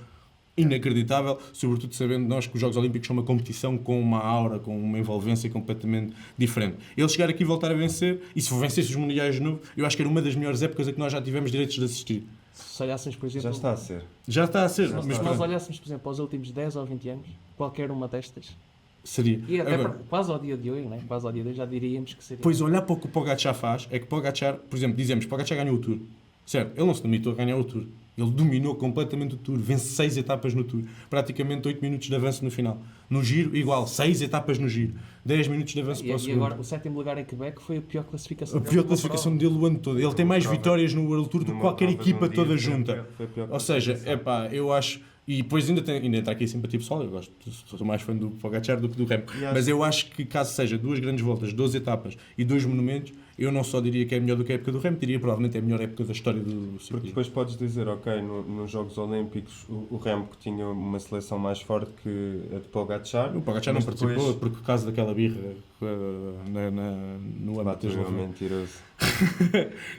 inacreditável, sobretudo sabendo nós que os Jogos Olímpicos são uma competição com uma aura, com uma envolvência completamente diferente. Ele chegar aqui e voltar a vencer, e se vencesse os Mundiais de novo, eu acho que era uma das melhores épocas a que nós já tivemos direitos de assistir. Se olhássemos, por exemplo, Já está a ser. Já está a ser, Já mas se nós pronto, olhássemos, por exemplo, aos últimos 10 ou 20 anos, qualquer uma destas, seria. e até Agora, quase ao dia de hoje, né? Quase ao dia de hoje já diríamos que seria. pois olhar para o que o Pogačar faz, é que Pogačar, por exemplo, dizemos, Pogačar ganhou o Tour. Certo, ele não se limitou a ganhar o Tour. Ele dominou completamente o Tour, vence 6 etapas no Tour, praticamente 8 minutos de avanço no final. No giro, igual, 6 etapas no giro, 10 minutos de avanço para o E segundo. agora, o 7º lugar em Quebec foi a pior classificação A dele pior numa classificação prova. dele o ano todo. Ele tem mais prova- vitórias no World Tour do que Numa qualquer prova de equipa um dia toda foi a junta. pior- foi a pior Ou seja, classificação. eu acho. E depois ainda entra aqui a simpatia pessoal, eu gosto, sou mais fã do Pogačar do que do Remco. E acho- Mas eu acho que caso seja 2 grandes voltas, 12 etapas e 2 monumentos, eu não só diria que é melhor do que a época do Remco, diria provavelmente é a melhor época da história do Porque ciclismo. depois podes dizer, ok, nos Jogos Olímpicos o Remco tinha uma seleção mais forte que a de Pogačar. O Pogačar não mas participou depois- por causa daquela birra no âmbito Bato das eu, voltas. mentiroso.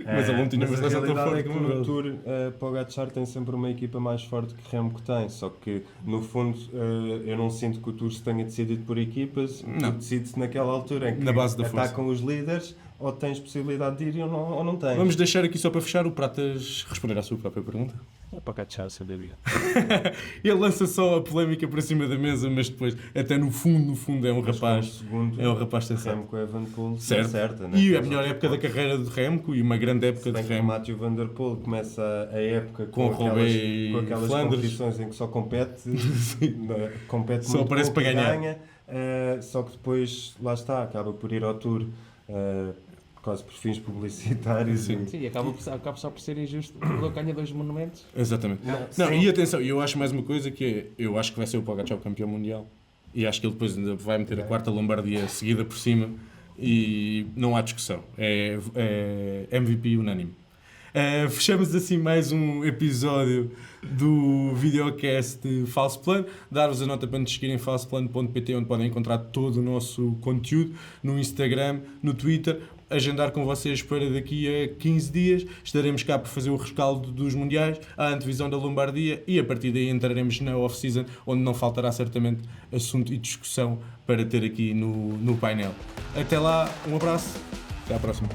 Mas ele não tinha uma mas a seleção tão realidade forte é que como no ele. Tour Pogačar tem sempre uma equipa mais forte que Remco tem, só que no fundo eu não sinto que o Tour se tenha decidido por equipas, o Não. Tour decide-se naquela altura em que Na base da força. atacam os líderes, ou tens possibilidade de ir ou não tens. Vamos deixar aqui só para fechar o Pratas responder à sua própria pergunta. É para cachar, sem dúvida. Ele lança só a polémica para cima da mesa, mas depois, até no fundo, é um Mas rapaz. segundo, É um rapaz sensato. Remco Evenepoel Certo. certa, né? E a melhor época da carreira de Remco e uma grande época Se de bem que o Remco. Mathieu Van Der Poel começa a época Com Roubaix e com aquelas Flandres. competições em que só compete, compete Só muito aparece pouco para e ganhar. ganha, só que depois, lá está, acaba por ir ao Tour, quase por fins publicitários. Sim. Sim, e acaba só por ser injusto. O Lula ganha 2 monumentos. Exatamente. Não, e atenção, eu acho mais uma coisa que é, eu acho que vai ser o Pogacar o campeão mundial e acho que ele depois ainda vai meter a quarta Lombardia seguida por cima e não há discussão. É MVP unânime. Fechamos assim mais um episódio do videocast Falso Plano. Dar-vos a nota para nos seguirem em falsoplano.pt, onde podem encontrar todo o nosso conteúdo, no Instagram, no Twitter. Agendar com vocês para daqui a 15 dias. Estaremos cá para fazer o rescaldo dos mundiais, a antevisão da Lombardia e a partir daí entraremos na off-season, onde não faltará certamente assunto e discussão para ter aqui no painel. Até lá, um abraço, até à próxima.